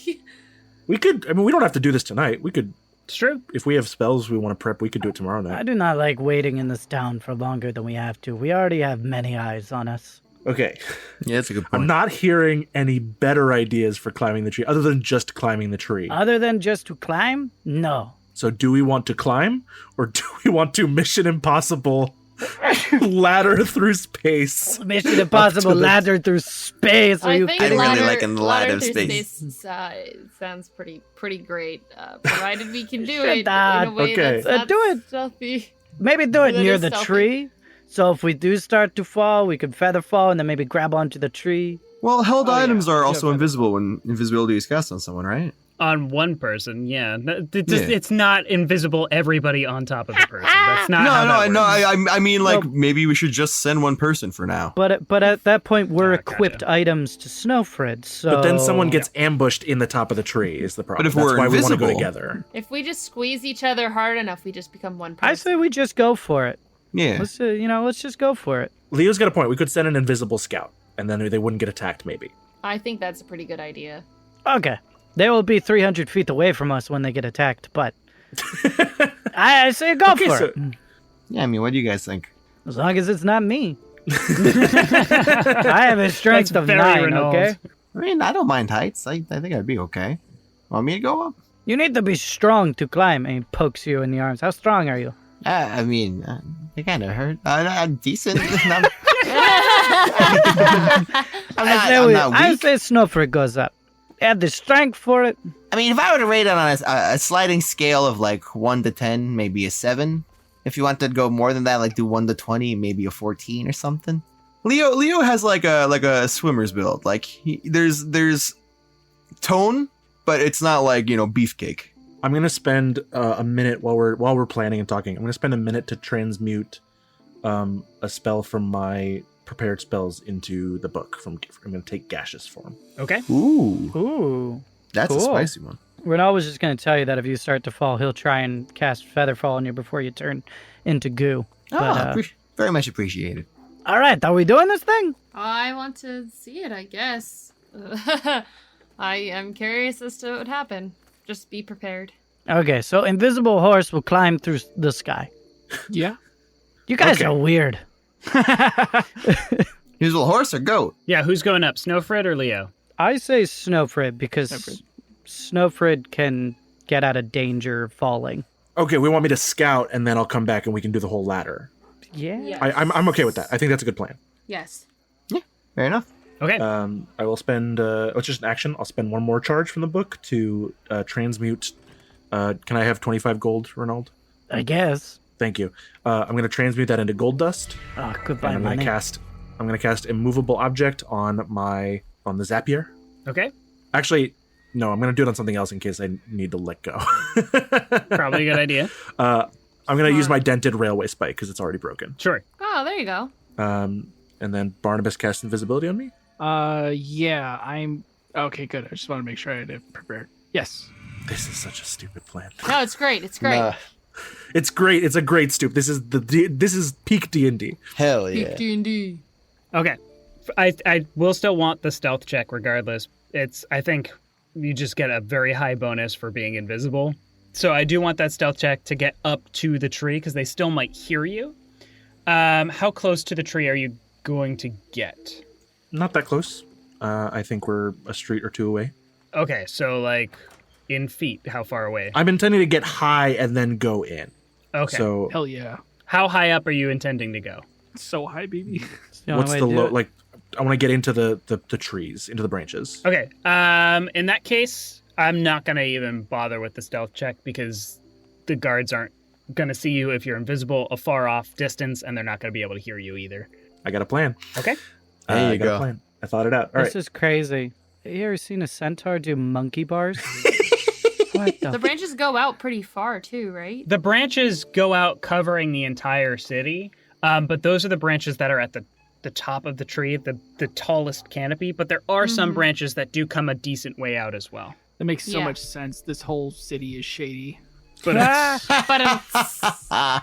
We could. I mean, we don't have to do this tonight. We could. It's true. If we have spells we want to prep, we could do it tomorrow I night. do not like waiting in this town for longer than we have to. We already have many eyes on us. Okay. Yeah, that's a good point. I'm not hearing any better ideas for climbing the tree other than just climbing the tree. Other than just to climb? No. So do we want to climb or do we want to Mission Impossible ladder through space? Mission Impossible ladder through space. Are I you think I kidding really me? like in the ladder of through space. sounds pretty great, provided we can do it in Shut a way Okay. that's not Do it. stealthy. Maybe do it That near is the stealthy. tree. So if we do start to fall, we could feather fall and then maybe grab onto the tree. Well, held items are Yeah, also but- invisible when invisibility is cast on someone, right? On one person, yeah. It's not invisible everybody on top of the person. That's not No, how no, that no. works. I mean, like No. maybe we should just send one person for now. But at that point, we're Ah, gotcha. equipped items to Snøfrid. So But then someone gets ambushed in the top of the tree is the problem. But if That's we're why we want to go invisible- together. If we just squeeze each other hard enough, we just become one person. I say we just go for it. Yeah. Let's just go for it. Leo's got a point. We could send an invisible scout and then they wouldn't get attacked maybe. I think that's a pretty good idea. Okay. They will be 300 feet away from us when they get attacked, but I say go Okay, for so- it. Yeah, I mean, what do you guys think? As long as it's not me. I have a strength That's of very 9, Renald. okay? I mean, I don't mind heights. I think I'd be okay. Want me to go up? You need to be strong to climb, and he pokes you in the arms. How strong are you? I mean, they kind of hurt. I'm decent. I'm not I weak. say Snøfrid goes up. Add the strength for it. I mean, if I were to rate it on a sliding scale of like 1 to 10, maybe a 7. If you want to go more than that, like do 1 to 20, maybe a 14 or something. Leo has like a swimmer's build. Like there's tone, but it's not like, beefcake. I'm gonna spend a minute while we're planning and talking. I'm gonna spend a minute to transmute a spell from my prepared spells into the book. I'm gonna take gaseous form. Okay. Ooh, Ooh. that's Cool. a spicy one. Renald was just going to tell you that if you start to fall, he'll try and cast Featherfall on you before you turn into goo. But, Very much appreciated. All right, are we doing this thing? I want to see it, I guess. I am curious as to what would happen. Just be prepared. Okay, so invisible horse will climb through the sky. Yeah. You guys are weird. Invisible horse or goat? Yeah, who's going up, Snøfrid or Leo? I say Snøfrid because Snøfrid can get out of danger falling. Okay, we want me to scout, and then I'll come back and we can do the whole ladder. Yeah. Yes. I'm okay with that. I think that's a good plan. Yes. Fair enough. Okay. I will spend, it's just an action. I'll spend one more charge from the book to transmute. Can I have 25 gold, Renald? I guess. Thank you. I'm going to transmute that into gold dust. Oh, goodbye, And I'm going to cast immovable object on the Zapier. Okay. Actually, no, I'm going to do it on something else in case I need to let go. Probably a good idea. I'm going to use my dented railway spike because it's already broken. Sure. Oh, there you go. And then Barnabus casts invisibility on me. Yeah, I'm... Okay, good. I just want to make sure I had it prepared. Yes. This is such a stupid plan. No, it's great. It's great. Nah. It's great. It's a great stoop. This is peak D&D. Hell yeah. Peak D&D. Okay. I will still want the stealth check regardless. I think you just get a very high bonus for being invisible. So I do want that stealth check to get up to the tree because they still might hear you. How close to the tree are you going to get? Not that close. I think we're a street or two away. Okay, so like in feet, how far away? I'm intending to get high and then go in. Okay. So Hell yeah. How high up are you intending to go? So high, baby. what's the low? Like, I want to get into the trees, into the branches. Okay. In that case, I'm not gonna even bother with the stealth check because the guards aren't gonna see you if you're invisible a far off distance, and they're not gonna be able to hear you either. I got a plan. Okay. There you I got go. a plan. I thought it out. All This right. is crazy. Have you ever seen a centaur do monkey bars? What the The branches go out pretty far, too, right? The branches go out covering the entire city, but those are the branches that are at the top of the tree, the tallest canopy. But there are some branches that do come a decent way out as well. That makes so Yeah. much sense. This whole city is shady. But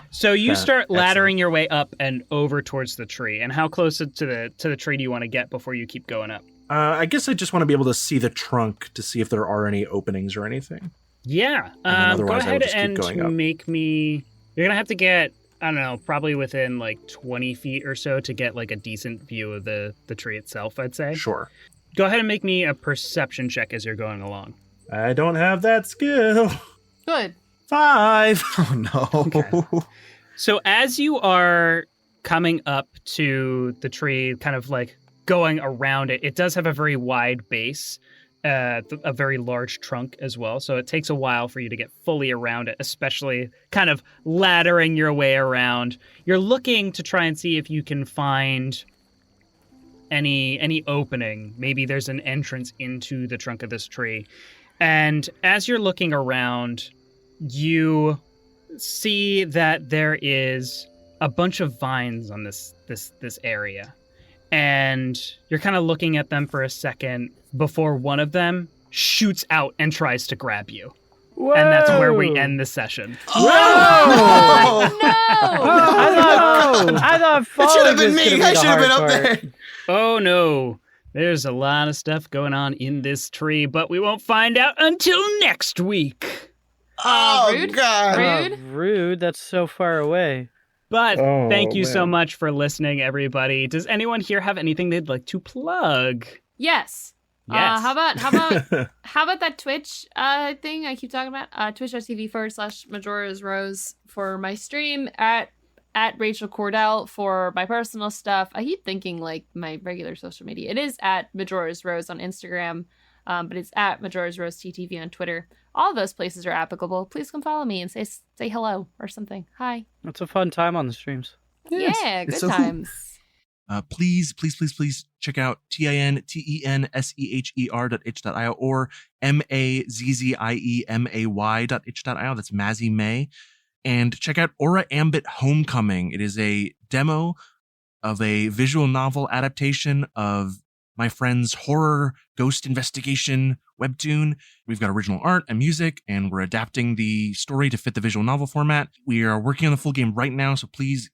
so you Yeah, start excellent. laddering your way up and over towards the tree. And how close to the tree do you want to get before you keep going up? I guess I just want to be able to see the trunk to see if there are any openings or anything. Yeah. And then Go otherwise I would ahead just keep and going up. make me. You're gonna have to get, I don't know, probably within like 20 feet or so to get like a decent view of the tree itself, I'd say. Sure. Go ahead and make me a perception check as you're going along. I don't have that skill. Good. 5. Oh no. So as you are coming up to the tree, kind of like going around it, it does have a very wide base, a very large trunk as well. So it takes a while for you to get fully around it, especially kind of laddering your way around. You're looking to try and see if you can find any opening. Maybe there's an entrance into the trunk of this tree. And as you're looking around, you see that there is a bunch of vines on this area. And you're kind of looking at them for a second before one of them shoots out and tries to grab you. Whoa! And that's where we end the session. No! I thought It falling should have been was me. gonna be I the should have been hard up part. there. Oh no, there's a lot of stuff going on in this tree, but we won't find out until next week. Oh rude? god. Rude? Rude. That's so far away. But Oh, thank you so man. much for listening, everybody. Does anyone here have anything they'd like to plug? Yes. Yes. How about that Twitch thing I keep talking about? Twitch.tv/Majora's Rose for my stream, at Rachel Kordell for my personal stuff. I keep thinking like my regular social media. It is at Majora's Rose on Instagram, but it's at Majora's Rose TTV on Twitter. All those places are applicable. Please come follow me and say hello or something. Hi. It's a fun time on the streams. Yes, Yeah, it's good so cool. times. Please check out tintenseher.itch.io or mazziemay.itch.io. That's Mazzy May. And check out Aura Ambit Homecoming. It is a demo of a visual novel adaptation of my friend's horror ghost investigation webtoon. We've got original art and music, and we're adapting the story to fit the visual novel format. We are working on the full game right now, so please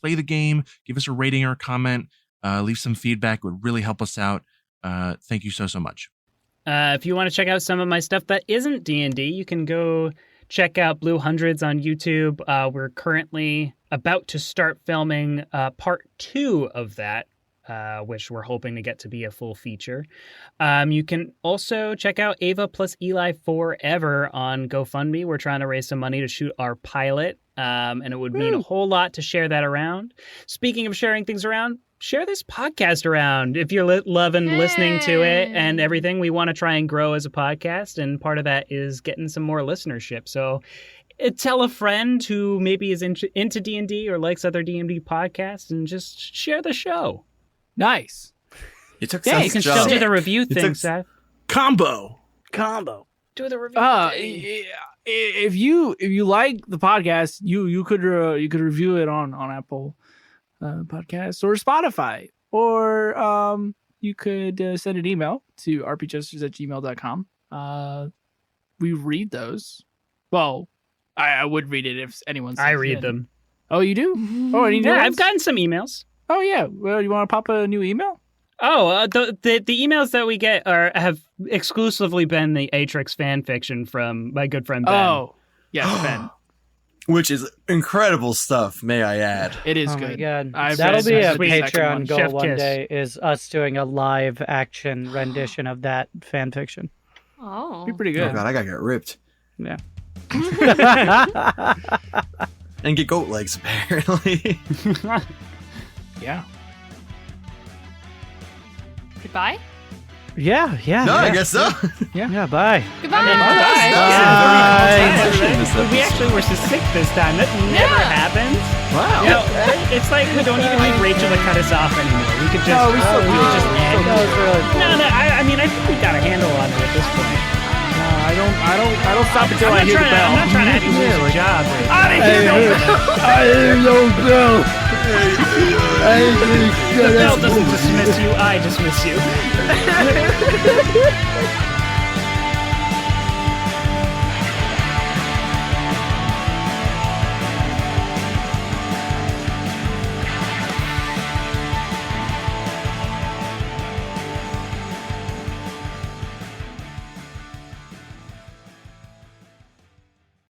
play the game, give us a rating or a comment, leave some feedback. It would really help us out. Thank you so much. If you want to check out some of my stuff that isn't D&D, you can go check out Blue Hundreds on YouTube. We're currently about to start filming part 2 of that, which we're hoping to get to be a full feature. You can also check out Ava plus Eli Forever on GoFundMe. We're trying to raise some money to shoot our pilot, and it would mean a whole lot to share that around. Speaking of sharing things around, share this podcast around. If you're loving listening to it and everything, we want to try and grow as a podcast, and part of that is getting some more listenership. So tell a friend who maybe is into D&D or likes other D&D podcasts, and just share the show. Nice. You took Yeah, you can still do the review thing, took- Seth. Combo. Do the review thing. If you like the podcast, you could review it on Apple Podcasts or Spotify, or you could send an email to rpjusters@gmail.com. We read those. Well, I would read it if anyone sends I it read in. them. Oh, you do? Oh, any new Yeah, ones? I've gotten some emails. Oh, yeah. Well, you want to pop a new email? Oh, the emails that we get have exclusively been the Atrix fan fiction from my good friend Ben. Oh, yes, Ben. Which is incredible stuff, may I add. It is Oh good. my god. I've That'll read be a the second Patreon one. goal Chef one kiss. day, is us doing a live action rendition of that fan fiction. Oh. Be pretty Oh good. god, I gotta get ripped. Yeah. And get goat legs, apparently. Yeah. Goodbye. Yeah. No, I guess so. Yeah, bye. Goodbye. We actually were succinct this time. That never happens. Wow. You know, it's like we don't even need Rachel to cut us off anymore. We could just, No, we still do. just end. That was really cool. No, I mean, I think we got a handle on it at this point. No, I don't stop until I hear the bell. I'm not trying to have you lose your job. I hear no bell. The bell doesn't dismiss you. I dismiss you.